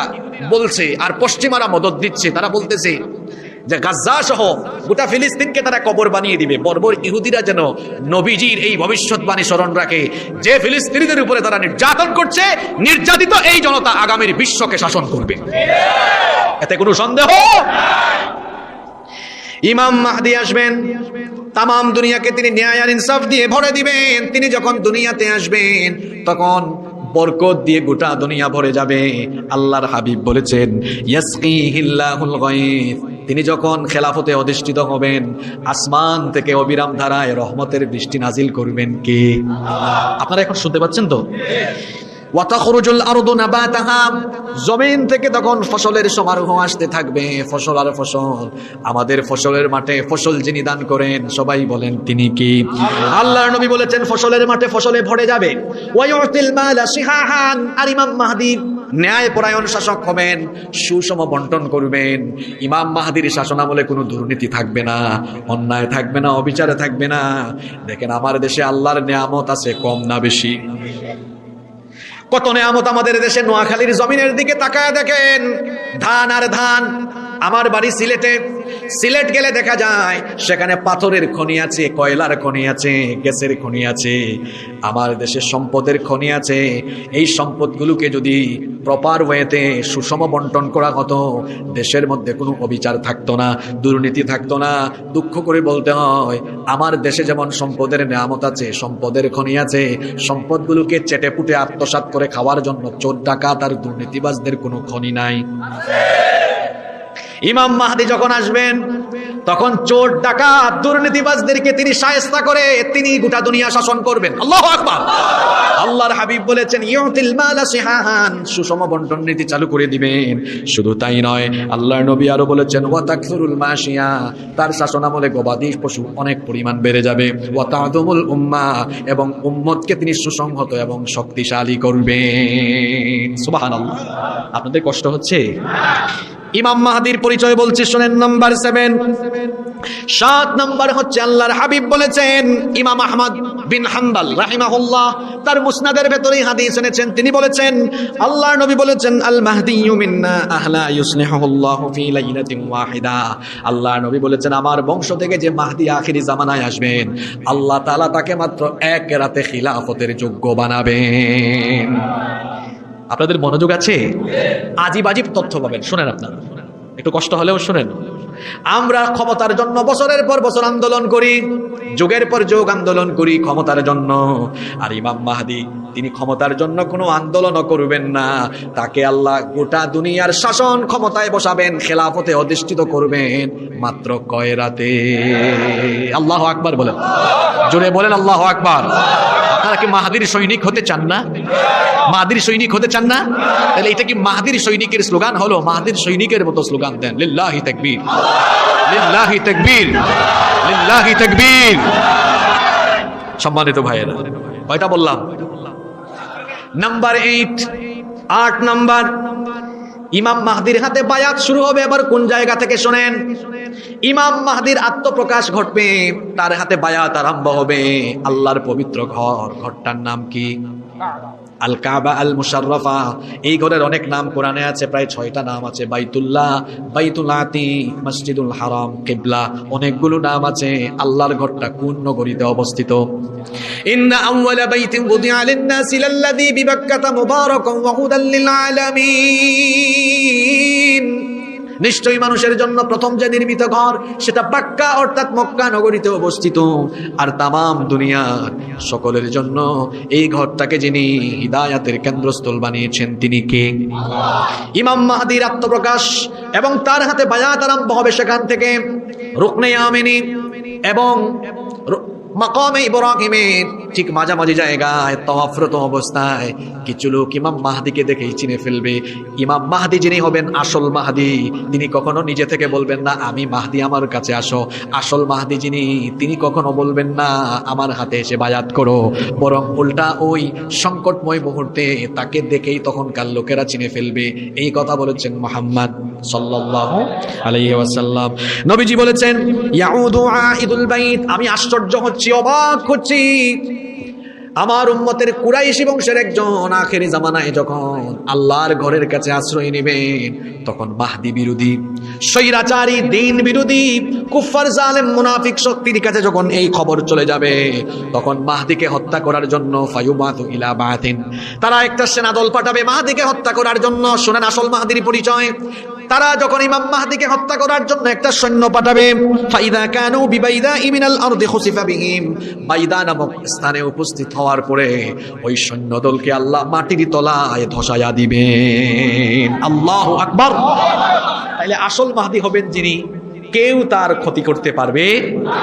বলছে আর পশ্চিমারা মদদ দিচ্ছে। তারা বলতেছে যে গাজ্জা সহ গোটা ফিলিস্তিনকে তারা কবর বানিয়ে দিবে। বর্বর ইহুদিরা যেন নবীজির এই ভবিষ্যৎবাণী স্মরণ রাখে যে ফিলিস্তিনিদের উপরে তারা নির্যাতন করছে, নির্যাতিত এই জনতা আগামীর বিশ্বকে শাসন করবে। এতে কোনো সন্দেহ? ইমাম মাহদি আসবেন, তামাম দুনিয়াকে তিনি ন্যায় আর ইনসাফ দিয়ে ভরে দিবেন। তিনি যখন দুনিয়াতে আসবেন তখন বরকত দিয়ে গোটা দুনিয়া ভরে যাবে। আল্লাহর হাবিব বলেছেন ইয়াসকিহিল্লাহুল গায়থ। তিনি যখন খেলাফতে অধিষ্ঠিত হবেন আসমান থেকে অবিরাম ধারায় রহমতের বৃষ্টি নাজিল করবেন কে? আপনারা এখন শুনতে পাচ্ছেন তো? ওয়াতাখরুজুল আরদু নাবাতাহা। জমিন থেকে তখন ফসলের সমারোহ আসতে থাকবে, ফসল আর ফসল। আমাদের ফসলের মাঠে ফসল যিনি দান করেন সবাই বলেন তিনি কি? আল্লাহর নবী বলেছেন ফসলের মাঠে ফসলে ভরে যাবে। ওয়ায়ুতিল মালা শিহাহান। আর ইমাম মাহদি ন্যায় পরায়ণ শাসক হবেন, সুষম বন্টন করবেন। ইমাম মাহদির শাসনামলে কোনো দুর্নীতি থাকবে না, অন্যায় থাকবে না, অবিচারে থাকবে না। দেখেন আমার দেশে আল্লাহর নিয়ামত আছে কম না বেশি? কত নিয়ামত আমাদের দেশে। নোয়াখালীর জমিনের দিকে তাকায় দেখেন, ধান আর ধান। আমার বাড়ি সিলেটে, সিলেট গেলে দেখা যায় সেখানে পাথরের খনি আছে, কয়লার খনি আছে, গ্যাসের খনি আছে। আমার দেশে সম্পদের খনি আছে। এই সম্পদগুলোকে যদি প্রপার ওয়েতে সুষম বন্টন করা হতো দেশের মধ্যে কোনো অবিচার থাকতো না, দুর্নীতি থাকতো না। দুঃখ করে বলতে হয় আমার দেশে যেমন সম্পদের নিয়ামত আছে, সম্পদের খনি আছে, সম্পদগুলোকে চেটেপুটে আত্মসাৎ করে খাওয়ার জন্য চোর ডাকাত আর দুর্নীতিবাজদের কোনো খনি নাই। ইমাম মাহদি যখন আসবেন তখন চোর ডাকাত দুর্নীতিবাজদেরকে তিনি শায়েস্তা করে তিনি গোটা দুনিয়া শাসন করবেন। আল্লাহু আকবার। আল্লাহর হাবিব বলেছেন ইউতিল মালা শিহাহান। সুষম বন্টন নীতি চালু করে দিবেন। শুধু তাই নয়, আল্লাহর নবী আরো বলেছেন ওয়া তাকসুরুল মাশিয়া। তার শাসনামলে গবাদি পশু অনেক পরিমাণ বেড়ে যাবে। ওয়া তা'দুমুল উম্মাহ। এবং উম্মতকে তিনি সুসংহত এবং শক্তিশালী করবেন। সুবহানাল্লাহ। আপনাদের কষ্ট হচ্ছে? ইমাম মাহদির পরিচয় বলছি শুনেন। নাম্বার 7, 7 নাম্বার হচ্ছে আল্লাহর হাবিব বলেছেন, ইমাম আহমদ বিন হাম্বল রাহিমাহুল্লাহ তার মুসনাদের ভেতরেই হাদিস এনেছেন। তিনি বলেছেন আল্লাহর নবী বলেছেন আল মাহদিয়্যু মিন্না আহলা ইউসলিহুল্লাহু ফি লাইলাতিন ওয়াহিদা। আল্লাহর নবী বলেছেন আমার বংশ থেকে যে মাহদি আখিরি জামানায় আসবেন আল্লাহ তাআলা তাকে মাত্র এক রাতে খিলাফতের যোগ্য বানাবেন। আপনাদের মনোযোগ আছে? আজিব আজিব তথ্য পাবেন, শুনেন। আপনারা একটু কষ্ট হলেও শুনেন। আমরা ক্ষমতার জন্য বছরের পর বছর আন্দোলন করি, যুগের পর যুগ আন্দোলন করি ক্ষমতার জন্য। আর ইমাম মাহদি তিনি ক্ষমতার জন্য কোনো আন্দোলনও করবেন না। তাকে আল্লাহ গোটা দুনিয়ার শাসন ক্ষমতায় বসাবেন, খেলাফতে অধিষ্ঠিত করবেন মাত্র কয় রাতে। আল্লাহু আকবার বলেন, জোরে বলেন আল্লাহু আকবার। তারা কি মাহাদির সৈনিক হতে চান না? মাহাদির সৈনিক হতে চান না? তাহলে এটা কি মাহাদির সৈনিকের স্লোগান হলো? মাহাদির সৈনিকের মতো স্লোগান দেন, লিল্লাহি তাকবীর, লিল্লাহি তাকবীর, লিল্লাহি তাকবীর। সম্মানিত ভাইয়েরা, কয়টা বললাম? নাম্বার 8 নাম্বার, ইমাম মাহদির হাতে বায়াত শুরু হবে। এবার কোন জায়গা থেকে শোনেন, ইমাম মাহদির আত্মপ্রকাশ ঘটবে, তার হাতে বায়াত আরম্ভ হবে। আল্লাহর পবিত্র ঘর, ঘরটার নাম কি? আল কাবা আল মুশাররফা। এই ঘরের অনেক নাম কোরআনে আছে, প্রায় 6টা নাম আছে। বাইতুল্লাহ, বাইতুল আতিক, মসজিদুল হারাম, কিবলা, অনেকগুলো নাম আছে। আল্লাহর ঘরটা কোন নগরীতে অবস্থিত? ইন্না আউওয়ালা বাইতিন বুদিআ লিন-নাসি লাল্লাযী বিবাক্কাতা মুবারাকান ওয়া হুদাল লিল আলামিন। নিশ্চয়ই মানুষের জন্য প্রথম যে নির্মিত ঘর সেটা বাক্কা অর্থাৎ মক্কা নগরীতে অবস্থিত। আর তামাম দুনিয়ার সকলের জন্য এই ঘরটাকে যিনি হিদায়াতের কেন্দ্রস্থল বানিয়েছেন তিনি কে? ইমাম মাহদির আত্মপ্রকাশ এবং তার হাতে বায়াত আরম্ভ হবে। সেখান থেকে রুকনে ইয়ামিনী এবং মাকামে ইব্রাহিমের ঠিক মাঝামাঝি জায়গায় তাওয়াফরত অবস্থায় কিছু লোক ইমাম মাহদিকে দেখেই চিনে ফেলবে। ইমাম মাহদি যিনি হবেন আসল মাহদি, তিনি কখনো নিজে থেকে বলবেন না আমি মাহদি আমার কাছে আসো। আসল মাহদি যিনি, তিনি কখনো বলবেন না আমার হাতে এসে বায়াত করো, বরং উল্টা ওই সংকটময় মুহূর্তে তাকে দেখেই তখনকার লোকেরা চিনে ফেলবে। এই কথা বলেছেন মুহাম্মদ সাল্লাল্লাহু আলাইহি ওয়াসাল্লাম। নবীজি বলেছেন ইয়াউদু আইদুল বাইত, আমি আশ্চর্য হচ্ছি, অবাক হচ্ছি, আমার উম্মতের কুরাইশি বংশের একজন আখেরি জামানায় যখন আল্লাহর ঘরের কাছে আশ্রয় নেবেন, তখন মাহদি বিরোধী, স্বৈরাচারী, দিন বিরোধী, কুফফার, জালেম, মুনাফিক শক্তির কাছে যখন এই খবর চলে যাবে, তখন মাহদিকে হত্যা করার জন্য ফায়ুবাতু ইলা বাতিন, তারা একটা সেনাদল পাঠাবে মাহদিকে হত্যা করার জন্য। শুনেন আসল মাহদির পরিচয়। তারা যখন ইমাম মাহদিকে হত্যা করার জন্য একটা সৈন্য পাঠাবে, ফাইদা কানু বিবাইদা মিনাল আরদি খুসিফা বিহিম, বাইদা নামক স্থানে উপস্থিত হওয়ার পরে ওই সৈন্যদলকে আল্লাহ মাটির তলায় ধসায়া দিবেন। আল্লাহু আকবার। তাইলে আসল মাহদি হবেন যিনি কেউ তার ক্ষতি করতে পারবে না।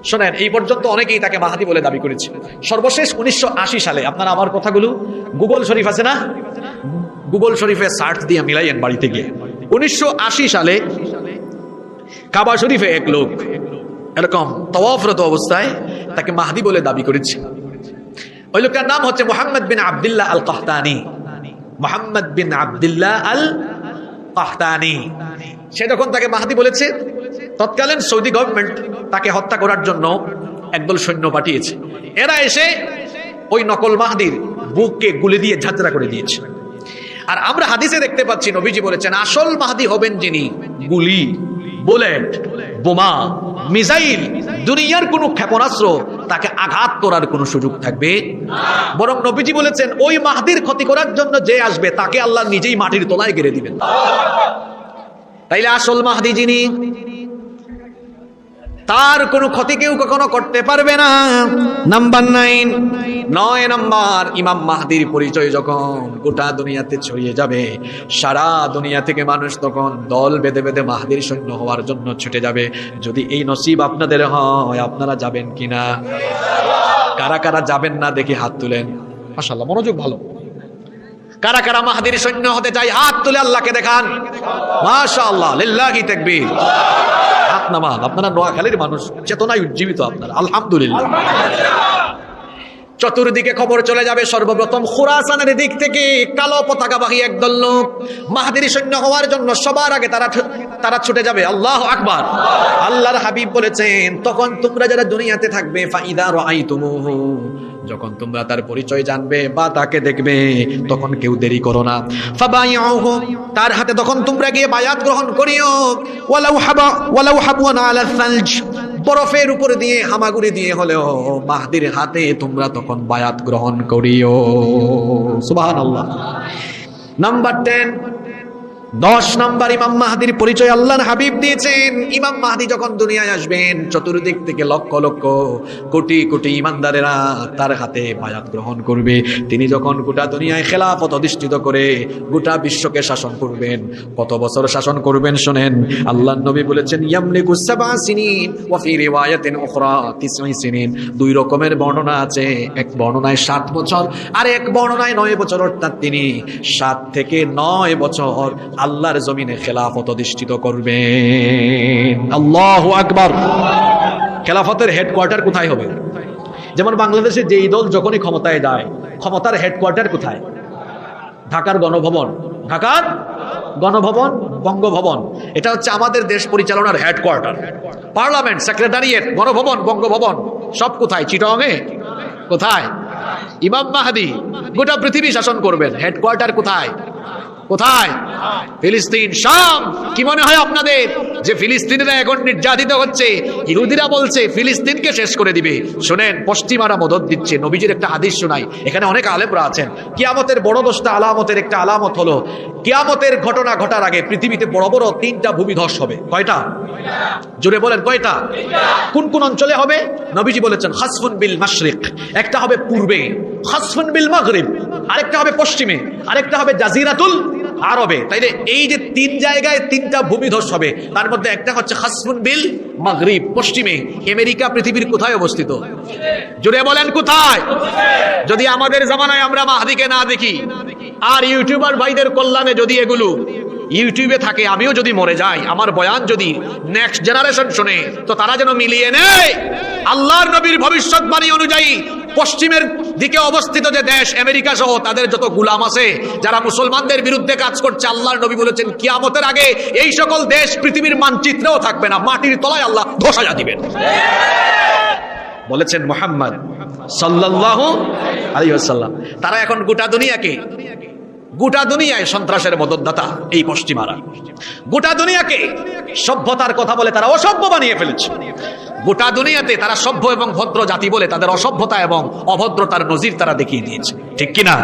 শোনেন, এই পর্যন্ত অনেকেই তাকে মাহদি বলে দাবি করেছে। সর্বশেষ 1980 সালে, আপনারা আমার কথাগুলো গুগল শরীফ আছে না, গুগল শরীফে সার্চ দিয়ে মিলাইয়েন বাড়িতে গিয়ে। 1980 সালে কাবা শরীফে এক লোক এরকম তাওয়াফরত অবস্থায় তাকে মাহদি বলে দাবি করেছে। ওই লোকটার নাম হচ্ছে মুহাম্মদ বিন আব্দুল্লাহ আল কাহতানি। মুহাম্মদ বিন আব্দুল্লাহ আল কাহতানি। সে যখন তাকে মাহদি বলেছে, তৎকালীন সৌদি গভর্নমেন্ট তাকে হত্যা করার জন্য একদল সৈন্য পাঠিয়েছে। এরা এসে ওই নকল মাহদির বুককে গুলি দিয়ে ঝাঁঝরা করে দিয়েছে। আর আমরা হাদিসে দেখতে পাচ্ছি নবীজি বলেছেন আসল মাহদি হবেন যিনি গুলি, বুলেট, বোমা, মিসাইল, দুনিয়ার কোনো ক্ষেপণাস্ত্র তাকে আঘাত করার কোনো সুযোগ থাকবে না। বরং নবীজি বলেছেন ওই মাহদির ক্ষতি করার জন্য যে আসবে তাকে আল্লাহ নিজেই মাটির তলায় গেড়ে দিবেন। তাইলে আসল মাহদি যিনি, তার কোনো ক্ষতি কেউ কখনো করতে পারবে না। নাম্বার 9 নাম্বার, ইমাম মাহদির পরিচয় যখন গোটা দুনিয়াতে ছড়িয়ে যাবে, সারা দুনিয়া থেকে মানুষ তখন দল বেঁধে বেঁধে মাহদির সৈন্য হওয়ার জন্য ছুটে যাবে। যদি এই নসিব আপনাদের হয়, আপনারা যাবেন কিনা? কারা কারা যাবেন না দেখি হাত তুলেন। মাশাআল্লাহ, মনোযোগ ভালো। কারা কারা মাহদির সৈন্য হতে চাই হাত তুলে আল্লাহকে দেখান। মাশাআল্লাহ, লিল্লাহি তাকবীর। হাত নামান। আপনারা নোয়াখালীর মানুষ, চেতনায় উজ্জীবিত আপনারা, আলহামদুলিল্লাহ। চতুর্দিকে খবর চলে যাবে, সর্বপ্রথম খুরাসানের দিক থেকে কালো পতাকাবাহী একদল লোক মাহদির সৈন্য হওয়ার জন্য সবার আগে তারা ছুটে যাবে। আল্লাহু আকবার। আল্লাহর হাবিব বলেছেন তখন তোমরা যারা দুনিয়াতে থাকবে, ফাইদা রাআইতুমুহু, যখন তোমরা তার পরিচয় জানবে বা তাকে দেখবে, তখন কেউ দেরি করো না। ফাবাইউহু, তার হাতে তখন তোমরা গিয়ে বায়াত গ্রহণ করিও। ওয়ালাউ হাবওয়ান আলা সালজ, বরফের উপর দিয়ে হামাগুড়ি দিয়ে হলেও মাহদির হাতে তোমরা তখন বায়াত গ্রহণ করিও। সুবহানাল্লাহ। নাম্বার 10 নম্বর ইমাম মাহদির পরিচয় আল্লাহর হাবিব দিয়েছেন। ইমাম মাহদি যখন দুনিয়ায় আসবেন, চতুর্দিক থেকে লক্ষ লক্ষ কোটি কোটি ইমানদারেরা তার হাতে বায়াত গ্রহণ করবে। তিনি যখন গোটা দুনিয়ায় খেলাফত অধিষ্ঠিত করে গোটা বিশ্বকে শাসন করবেন। কত বছর শাসন করবেন শোনেন। আল্লাহর নবী বলেছেন ইয়ামলিকু সাবআ সিনিন ওয়া ফি রিওয়ায়াতিন উখরা 9 সিনিন। 2 রকমের বর্ণনা আছে, এক বর্ণনায় 7 বছর আর এক বর্ণনায় 9 বছর, অর্থাৎ তিনি 7 থেকে 9 বছর আল্লাহর জমিনে খেলাফত অধিষ্ঠিত করবেন। আল্লাহু আকবার। খেলাফতের হেডকোয়ার্টার কোথায় হবে? যেমন বাংলাদেশে যেই দল যখনই ক্ষমতায় যায়, ক্ষমতার হেডকোয়ার্টার কোথায়? ঢাকার গণভবন। ঢাকার গণভবন, বঙ্গভবন, এটা হচ্ছে আমাদের দেশ পরিচালনার headquarter. Parliament, secretariat, Ganabhaban, Bangabhaban সব কোথায়? চিটাগংয়ে। কোথায়? ইমাম মাহদি গোটা পৃথিবী শাসন করবেন। হেডকোয়ার্টার কোথায়? কোথায়? ফিলিস্তিন, শাম। কি মনে হয় আপনাদের যে ফিলিস্তিনিরা এখন নির্যাতিত হচ্ছে? ইহুদিরা বলছে ফিলিস্তিনকে শেষ করে দিবে। শুনেন, পশ্চিমারা মদদ দিচ্ছে। নবীজির একটা হাদিস শোনাই, এখানে অনেক আলেমরা আছেন। কিয়ামতের বড় 10টা আলামতের একটা আলামত হলো, কিয়ামতের ঘটনা ঘটার আগে পৃথিবীতে বড় বড় 3টা ভূমিধস হবে। কয়টা? জোরে বলেন, কয়টা? কোন কোন অঞ্চলে হবে? নবীজি বলেছেন খাসফুন বিল মাশরিক, একটা হবে পূর্বে, খাসফুন বিল মাগরিব আরেকটা হবে পশ্চিমে, আরেকটা হবে জাজিরাতুল আরবে। তাইলে এই যে 3 জায়গায় 3টা ভূমিধস হবে, তার মধ্যে একটা হচ্ছে খাসফুন বিল মাগরিব, পশ্চিমে। আমেরিকা পৃথিবীর কোথায় অবস্থিত? জোরে বলেন, কোথায়? যদি আমাদের জামানায় আমরা মাহদিকে না দেখি, আর ইউটিউবার ভাইদের কল্যাণে যদি এগুলো ইউটিউবে থাকে, আমিও যদি মরে যাই, আমার বয়ান যদি নেক্সট জেনারেশন শুনে, তো তারা যেন মিলিয়ে নেয় আল্লাহর নবীর ভবিষ্যৎবাণী অনুযায়ী পশ্চিমের দিকে অবস্থিত যে দেশ আমেরিকা সহ তাদের যত গোলাম আছে যারা মুসলমানদের বিরুদ্ধে কাজ করছে, আল্লাহর নবী বলেছেন কিয়ামতের আগে এই সকল দেশ পৃথিবীর মানচিত্রেও থাকবে না, মাটির তলায় আল্লাহ ধসাইয়া দিবেন, বলেছেন মুহাম্মদ সাল্লাল্লাহু আলাইহি ওয়াসাল্লাম। তারা এখন গোটা দুনিয়ায় সন্ত্রাসের মদতদাতা এই পশ্চিমারা। গোটা দুনিয়াকে সভ্যতার কথা বলে তারা অসভ্য বানিয়ে ফেলেছে। গোটা দুনিয়াতে তারা সভ্য এবং ভদ্র জাতি বলে তাদের অসভ্যতা এবং অভদ্রতার নজির তারা দেখিয়ে দিয়েছে, ঠিক কিনা?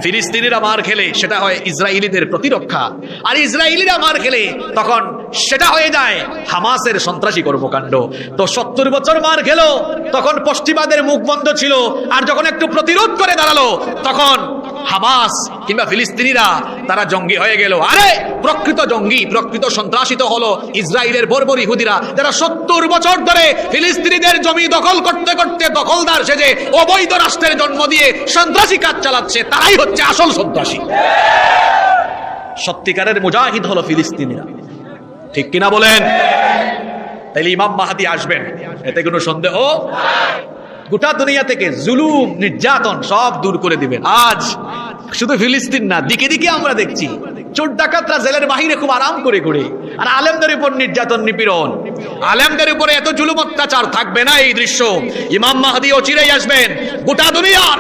ফিলিস্তিনিরা মার খেলে সেটা হয় ইসরায়েলিদের প্রতিরক্ষা, আর ইসরায়েলিরা মার খেলে তখন সেটা হয়ে যায় হামাসের সন্ত্রাসী কর্মকাণ্ড। তো 70 বছর মার খেলো, তখন পশ্চিমাদের মুখ বন্ধ ছিল, আর যখন একটু প্রতিরোধ করে দাঁড়ালো তখন হামাস কিংবা ফিলিস্তিনিরা তারা জঙ্গি হয়ে গেল। আরে প্রকৃত জঙ্গি, প্রকৃত সন্ত্রাসী তো হলো ইসরায়েলের বর্বর ইহুদিরা, যারা 70 বছর ধরে ফিলিস্তিনিদের জমি দখল করতে করতে দখলদার সেজে অবৈধ রাষ্ট্রের জন্ম দিয়ে সন্ত্রাসী কাজ চালাচ্ছে। তারাই হচ্ছে আসল সন্ত্রাসী। সত্যিকারের মুজাহিদ হলো ফিলিস্তিনিরা, ঠিক কিনা বলেন? তাইলে ইমাম মাহদি আসবেন, এতে কোনো সন্দেহ? গোটা দুনিয়া থেকে জুলুম নির্যাতন সব দূর করে দিবেন। আজ শুধু ফিলিস্তিন না, দিকে দিকে আমরা দেখছি চোর ডাকাতরা জেলের বাহিরে খুব আরাম করে ঘুরে, আর আলেমদের উপর নির্যাতন নিপীড়ন, আলেমদের উপরে এত জুলুম অত্যাচার থাকবে না। এই দৃশ্য ইমাম মাহদি চিরেই আসবেন। গোটা দুনিয়ার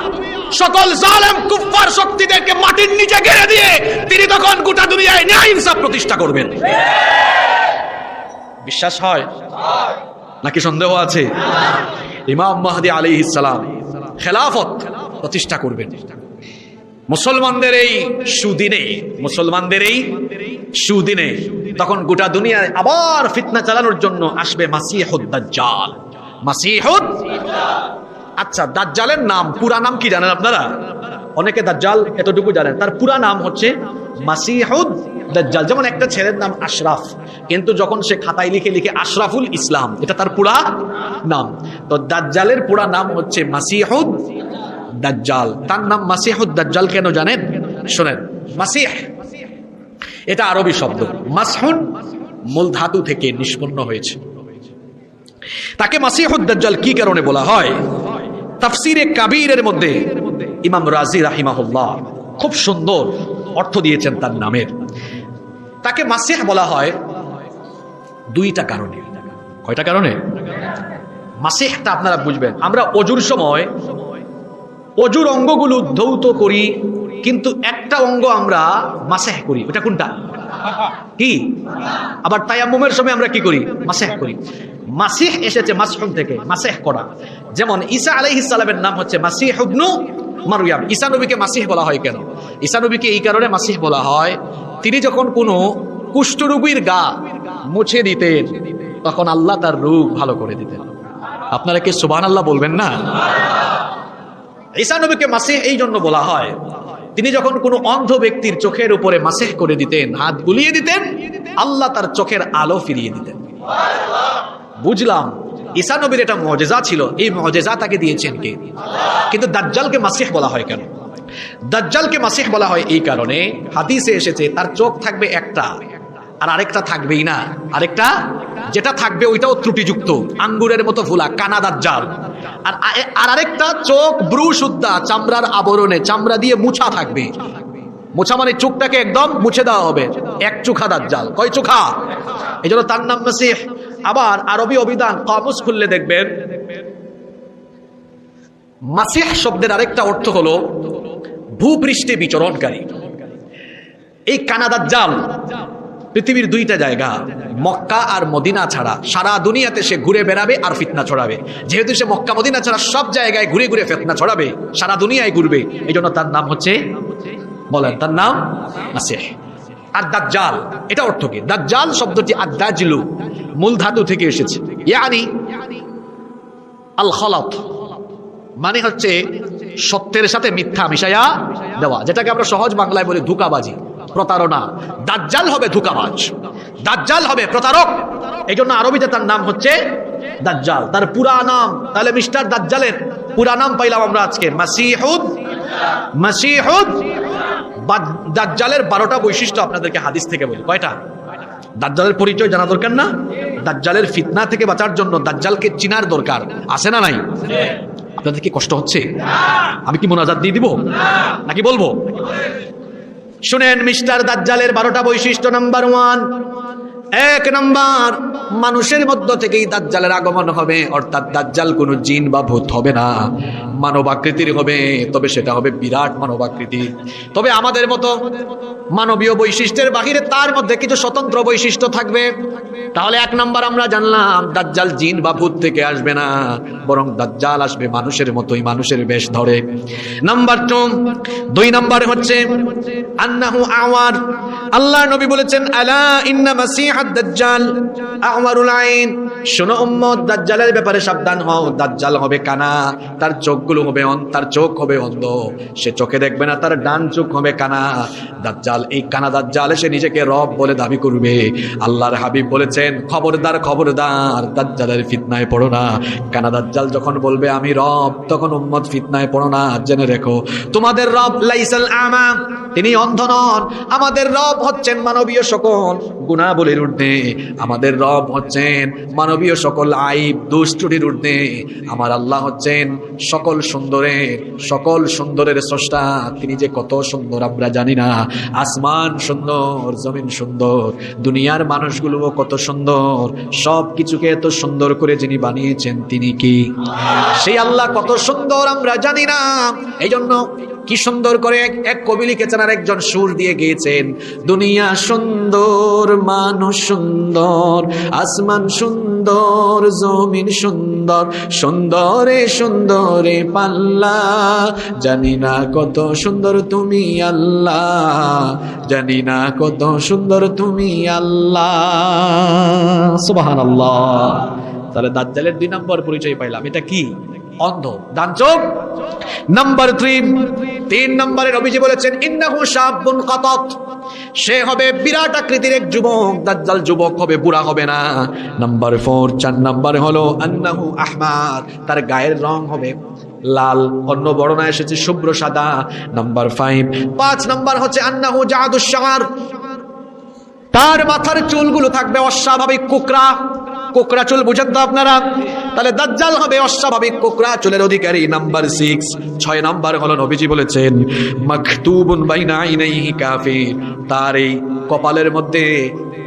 সকল জালেম কুফফার শক্তিদেরকে মাটির নিচে ঘিরে দিয়ে তিনি তখন গোটা দুনিয়ায় ন্যায় ইনসাফ প্রতিষ্ঠা করবেন। বিশ্বাস হয় নাকি সন্দেহ আছে? ইমাম মাহদি আলাইহিস সালাম খেলাফত প্রতিষ্ঠা করবেন মুসলমানদের এই সুদিনে। তখন গোটা দুনিয়ায় আবার ফিতনা চালানোর জন্য আসবে মাসিহুদ দাজ্জাল। আচ্ছা, দাজ্জালের নাম, পুরা নাম কি জানেন আপনারা? অনেকে দাজ্জাল এতটুকু জানেন, তার পুরা নাম হচ্ছে মাসিহুদ দাজ্জাল। যেমন একটা ছেলের নাম আশরাফ, কিন্তু যখন সে খাতায় লিখে আশরাফুল ইসলাম, এটা তার পুরা নাম। তো দাজ্জালের পুরা নাম হচ্ছে মাসিহুদ দাজ্জাল। তার নাম মাসিহুদ দাজ্জাল কেন জানেন? শুনেন, মাসিহ এটা আরবি শব্দ, মাসহুন মূল ধাতু থেকে নিষ্পন্ন হয়েছে। তাকে মাসিহুদ দাজ্জাল কি কারণে বলা হয়? তাফসিরে কাবীরের মধ্যে ইমাম রাজি রাহিমাহুল্লাহ খুব সুন্দর অর্থ দিয়েছেন তার নামের। তাকে মাসিহ বলা হয় 2টা কারণে। কয়টা কারণে? মাসিহটা আপনারা বুঝবেন। আমরা অজুর সময় অজুর অঙ্গগুলো ধৌত করি, কিন্তু একটা অঙ্গ আমরা মাসিহ করি, ওটা কোনটা? কি? আবার তায়াম্মুমের সময় আমরা কি করি? মাসিহ করি। মাসিহ এসেছে মাসহুম থেকে, মাসিহ করা। যেমন ঈসা আলাইহিস সালামের নাম হচ্ছে মাসিহ ইবনু মারইয়াম। ঈসা নবীকে মাসিহ বলা হয় কেন? ঈসা নবীকে এই কারণে মাসিহ বলা হয়, তিনি যখন কোনো কুষ্ঠরোগীর গা মুছে দিতেন তখন আল্লাহ তার রোগ ভালো করে দিতেন। আপনারা কি সুবহানাল্লাহ বলবেন না? ঈসা নবীকে মাসিহ এই জন্য বলা হয়, তিনি যখন কোনো অন্ধ ব্যক্তির চোখের উপরে মাসিহ করে দিতেন, হাত বুলিয়ে দিতেন, আল্লাহ তার চোখের আলো ফিরিয়ে দিতেন। বুঝলাম ঈসা নবীর এটা মুজিজা ছিল, এই মুজিজা তাকে দিয়েছেন কে? কিন্তু দাজ্জালকে মাসিহ বলা হয় কেন? দাজ্জালকে মাসিহ বলা হয় এই কারণে, হাদিসে এসেছে তার চোখ থাকবে একটা, আর আরেকটা থাকবেই না। আরেকটা যেটা থাকবে ওইটাও ত্রুটিযুক্ত, আঙ্গুরের মতো ফুলা, কানা দাজ্জাল। আর আরেকটা চোখ ব্রু সুদ্ধা, চামড়ার আবরণে, চামড়া দিয়ে মুছা থাকবে। মুছা মানে চোখটাকে একদম মুছে দেওয়া হবে। এক চোখা দাজ্জাল। কয় চোখা? এই জন্য তার নাম মাসিহ। আবার আরবি অভিধান কামুস খুললে দেখবেন মাসিহ শব্দের আরেকটা অর্থ হলো ভূপৃষ্ঠে বিচরণকারী। এই কানা দাজ্জাল পৃথিবীর দুইটা জায়গা, মক্কা আর মদিনা ছাড়া সারা দুনিয়াতে সে ঘুরে বেড়াবে আর ফিতনা ছড়াবে। যেহেতু সে মক্কা মদিনা ছাড়া সব জায়গায় ঘুরে ঘুরে ফিতনা ছড়াবে, সারা দুনিয়ায় ঘুরবে, এই জন্য তার নাম হচ্ছে, বলেন, তার নাম মাসিহ। আর দাজ্জাল এটা অর্থ কি? দাজ্জাল শব্দটি আদ-দাজলু মূল ধাতু থেকে এসেছে, ইয়ানি আল খলাত, মানে হচ্ছে সত্যের সাথে মিথ্যা মিশাইয়া দেওয়া, যেটাকে আমরা সহজ বাংলায় বলি ধোঁকাবাজি, প্রতারণা। দাজ্জাল হবে ধোঁকাবাজ, দাজ্জাল হবে প্রতারক। এই জন্য আরবিতে তার নাম হচ্ছে দাজ্জাল। তার পুরা নাম, তাহলে মিস্টার দাজ্জালের পুরা নাম পাইলাম আমরা আজকে, মাসিহুদ। দাজ্জালের 12টা বৈশিষ্ট্য আপনাদেরকে হাদিস থেকে বলি। কয়টা? দাজ্জালের পরিচয় জানা দরকার না? দাজ্জালের ফিতনা থেকে বাঁচার জন্য দাজ্জালকে চিনার দরকার আছে না নাই? আপনাদের কি কষ্ট হচ্ছে? আমি কি মোনাজাত দিয়ে দিব নাকি বলবো? শুনেন, মিস্টার দাজ্জালের 12টা বৈশিষ্ট্য। নাম্বার 1, 1 নাম্বার, মানুষের মধ্য থেকেই দাজ্জালের আগমন হবে, অর্থাৎ দাজ্জাল কোনো জিন বা ভূত হবে না, মানব আকৃতির হবে, তবে সেটা হবে বিরাট মানব আকৃতি। তবে আমাদের মতো মানবীয় বৈশিষ্ট্যের বাহিরে তার মধ্যে কিছু স্বতন্ত্র বৈশিষ্ট্য থাকবে। তাহলে 1 নাম্বার আমরা জানলাম, দাজ্জাল জিন বা ভূত থেকে আসবে না, বরং দাজ্জাল আসবে মানুষের মতোই, মানুষের বেশ ধরে। নাম্বার 2 নাম্বার হচ্ছে আন্নাহু আওয়ার। আল্লাহ নবী বলেছেন, আলা ইন্না মাসিহাদ দাজ্জাল আওয়ারুল আইন। শোনো উম্মত, দাজ্জালের ব্যাপারে সাবধান হও। দাজ্জাল হবে কানা, তার চোখগুলো হবে তার চোখ হবে অন্ধ, সে চোখে দেখবে না, তার ডান চোখ হবে কানা। দাজ্জাল, এই কানা দাজ্জাল এসে নিজেকে রব বলে দাবি করবে। আল্লাহর হাবিব বলেছেন, খবরদার খবরদার, দাজ্জালের ফিতনায় পড়ো না। কানা দাজ্জাল যখন বলবে আমি রব, তখন উম্মত ফিতনায় পড়ো না। জেনে রেখো, তোমাদের রব লাইসাল আমা, তিনি অন্ধ নন। আমাদের রব হচ্ছেন মানবীয় সকল গুনাবলীর ঊর্ধ্বে, আমাদের রব হচ্ছেন মানবীয় সকল আইব দোষ ত্রুটির ঊর্ধ্বে। আমার আল্লাহ হচ্ছেন সকল সুন্দরের স্রষ্টা। তিনি যে কত সুন্দর আমরা জানি না। আসমান সুন্দর, জমিন সুন্দর, দুনিয়ার মানুষগুলোও কত সুন্দর। সব কিছুকে এত সুন্দর করে যিনি বানিয়েছেন তিনি কি? সেই আল্লাহ কত সুন্দর আমরা জানি না। এই জন্য কি সুন্দর করে এক কবি লিখেছেন আর একজন সুর দিয়ে গেয়েছেন, দুনিয়া সুন্দর, মানুষ সুন্দর, আসমান সুন্দর, জমিন সুন্দর, সুন্দরে সুন্দরে পাল্লা, জানি না কত সুন্দর তুমি আল্লাহ, জানি না কত সুন্দর তুমি আল্লাহ। সুবহানাল্লাহ। তাহলে দাজ্জালের 2 নম্বর পরিচয় পাইলাম, এটা কি? অন্ধ, ডান চোখ। নাম্বার 3 নম্বরে নবীজি বলেছেন, ইন্নাহু শাবুন কাতাত, সে হবে বিরাট আকৃতির এক যুবক। দাজ্জাল যুবক হবে, বুড়া হবে না। নাম্বার 4 নম্বর হলো আন্নাহু আহমার, তার গায়ের রং হবে লাল, অন্য বর্ণনায় এসেছে শুভ্র সাদা। নাম্বার 5 নম্বর হচ্ছে আন্নাহু জাদুশ শার, তার মাথার চুলগুলো থাকবে অস্বাভাবিক কোকড়া চুল। বুঝেন তো আপনারা? তাহলে দাজ্জাল হবে অস্বাভাবিক কোকড়া চুলের অধিকারী। নাম্বার 6 নম্বর হলো নবীজি বলেছেন, মাকতুবুন বাইনা আইনাইহি কাফির, তার এই কপালের মধ্যে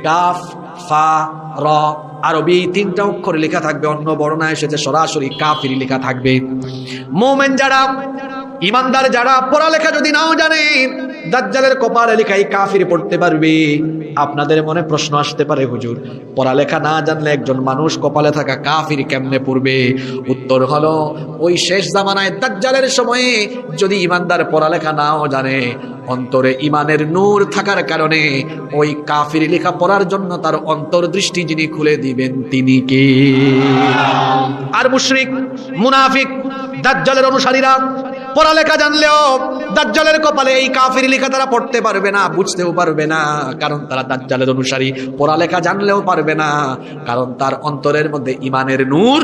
কাফ, ফা, র, আরবি 3টা অক্ষর লেখা থাকবে, অন্য বর্ণনায় এসেছে সরাসরি কাফির লেখা থাকবে। মুমিন যারা, ইমানদার যারা, পড়ালেখা যদি নাও জানেন, দাজ্জালের কপালে লেখা এই কাফির পড়তে পারবে? আপনাদের মনে প্রশ্ন আসতে পারে, হুজুর পড়ালেখা না জানলে একজন মানুষ কপালে থাকা কাফির কেমনে পড়বে? উত্তর হলো, ওই শেষ জামানায় দাজ্জালের সময়ে যদি ইমানদার পড়ালেখা নাও জানে, অন্তরে ইমানের নূর থাকার কারণে ওই কাফির লেখা পড়ার জন্য তার অন্তর্দৃষ্টি যিনি খুলে দিবেন তিনি কে? আর মুশরিক, মুনাফিক, দাজ্জালের অনুসারীরা পড়ালেখা জানলেও দাজ্জালের কপালে এই কাফির লেখা তারা পড়তে পারবে না, বুঝতেও পারবে না, কারণ তারা দাজ্জালের অনুসারী। পড়ালেখা জানলেও পারবে না, কারণ তার অন্তরের মধ্যে ইমানের নূর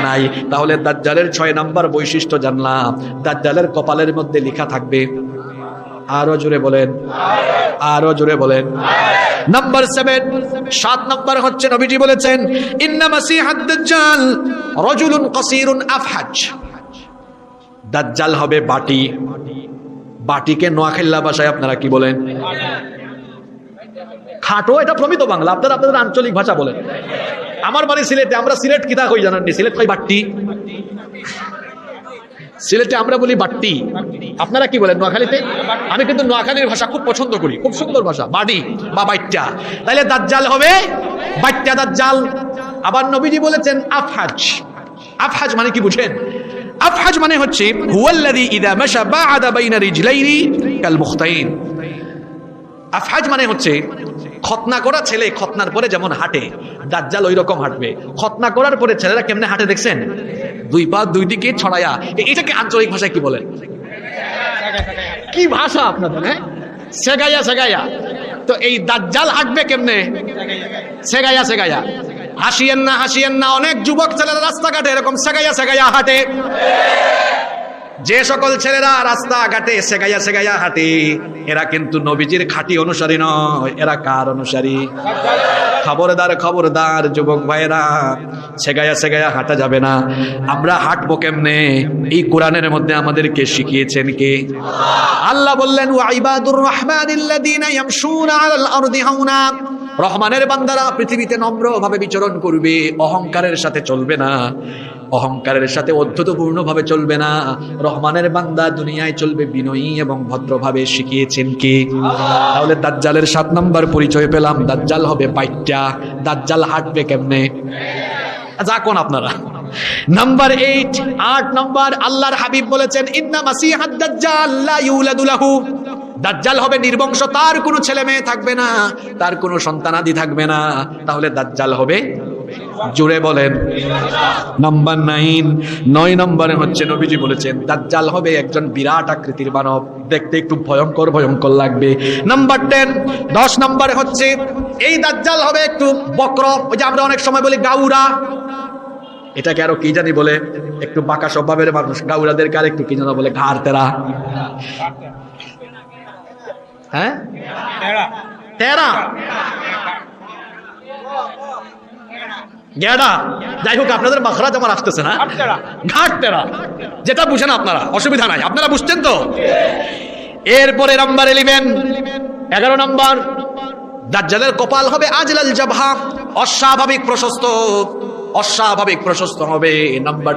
নাই। তাহলে দাজ্জালের 6 নম্বর বৈশিষ্ট্য জানলাম, দাজ্জালের কপালের মধ্যে লেখা থাকবে। আরো জোরে বলেন, আরো জোরে বলেন। নাম্বার 7, 7 নম্বর হচ্ছে নবীজি বলেছেন, ইন্না মাসিহাদ দাজ্জাল রাজুলুন কাসীরুন আফহাজ। দাজ্জাল হবে বাটি। বাটিকে নোয়াখালী ভাষায় আপনারা কি বলেন? খাটো। এটা প্রমিত বাংলা, আপনারা আপনাদের আঞ্চলিক ভাষা বলেন। আমার বাড়ি সিলেটে, আমরা সিলেট কিতা কই জানেননি? সিলেট কই বাট্টি। সিলেটে আমরা বলি বাট্টি, আপনারা কি বলেন নোয়াখালীতে? আমি কিন্তু নোয়াখালীর ভাষা খুব পছন্দ করি, খুব সুন্দর ভাষা, বাড়ি বা বাইট্টা। তাহলে দাজ্জাল হবে বাইট্টা দাজ্জাল। আবার নবীজি বলেছেন আফহাজ। আফহাজ মানে কি বুঝেন? আফহাজ মানে হচ্ছে হুয়াল্লাযী ইযা মাশা বা'আদা বাইনা রিজলাইনি কাল মুখতাইন। আফহাজ মানে হচ্ছে খতনা করা ছেলে খতনার পরে যেমন হাঁটে, দাজ্জাল ওই রকম হাঁটবে। খতনা করার পরে ছেলেরা কেমনে হাঁটে দেখছেন? 2 পা 2 দিকে ছড়ায়া। এটাকে আঞ্চলিক ভাষায় কি বলেন? কি ভাষা আপনাদের? হ্যাঁ, সেগাইয়া সেগাইয়া। তো এই দাজ্জাল হাঁটবে কেমনে? সেগাইয়া সেগাইয়া। হাসিয়েন না, হাসিয়েন না, অনেক যুবক ছেলেরা রাস্তাঘাটে এরকম সেগাইয়া সেগাইয়া হাঁটে। যে সকল ছেলেরা রাস্তাঘাটে সেগাইয়া সেগাইয়া হাঁটে, এরা কিন্তু নবীজির খাঁটি অনুসারী নয়। এরা কার অনুসারী? খবরদার, খবরদার যুবক ভাইরা, সেগাইয়া সেগাইয়া হাঁটা যাবে না। আমরা হাঁটবো কেমনে? এই কোরআনের মধ্যে আমাদেরকে শিখিয়েছেন কে? আল্লাহ বললেন, ওয়া ইবাদুর রহমানিল্লাযীনা ইয়ামশুনা আলাল আরদি হাওনা। রহমানের বান্দারা পৃথিবীতে নম্রভাবে বিচরণ করবে, অহংকারের সাথে চলবে না, অহংকারের সাথে অধ্যতপূর্ণ ভাবে চলবে না। রহমানের বান্দা দুনিয়ায় চলবে বিনয়ী এবং ভদ্রভাবে। শিখিয়েছেন কে? তাহলে দাজ্জালের 7 নম্বর পরিচয় পেলাম, দাজ্জাল হবে বাইট্টা। দাজ্জাল হাঁটবে কেমনে? যা কোন আপনারা। নাম্বার 8 নম্বর, আল্লাহর হাবিব বলেছেন, ইন্না মাসিহাদ দাজ্জাল লা ইউলাদু লাহু। দাজ্জাল হবে নির্বংশ, তার কোনো ছেলে মেয়ে থাকবে না, তার কোনো সন্তানাদি থাকবে না। তাহলে দাজ্জাল হবে, জুড়ে বলেন, নাম্বার 9 নম্বরে হচ্ছে নবীজি বলেছেন দাজ্জাল হবে একজন বিরাট আকৃতির মানব, দেখতে একটু ভয়ঙ্কর ভয়ঙ্কর লাগবে। নাম্বার 10 নম্বরে হচ্ছে এই দাজ্জাল হবে একটু বক্র। ওই যে আমরা অনেক সময় বলি গাউরা, এটাকে আরো কি জানি বলে, একটু বাঁকা স্বভাবের মানুষ। গাউরাদেরকে আর একটু কি জানা বলে, ঘাড় তেরা। হ্যাঁ, তেরা, গেডা, যাই হোক আপনাদের মাখরাজ আমার আসতেছে না। ঘাট তেরা, যেটা বুঝেন আপনারা, অসুবিধা নাই, আপনারা বুঝছেন তো। এরপরে নাম্বার 11 নম্বর, দাজ্জালের কপাল হবে আজলাল জাবহা, অস্বাভাবিক প্রশস্ত, অস্বাভাবিক প্রশস্ত হবে। নাম্বার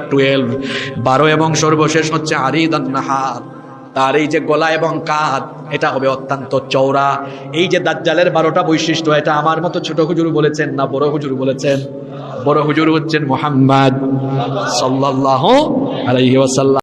12 এবং সর্বশেষ হচ্ছে আরিদান নাহার, তার এই যে গলা এবং কাঁধ এটা হবে অত্যন্ত চওড়া। এই যে দাজ্জালের 12টা বৈশিষ্ট্য, এটা আমার মতো ছোট হুজুর বলেছেন না বড় হুজুর বলেছেন? বড় হুজুর হচ্ছেন মুহাম্মদ সাল্লাল্লাহু আলাইহি ওয়াসাল্লাম।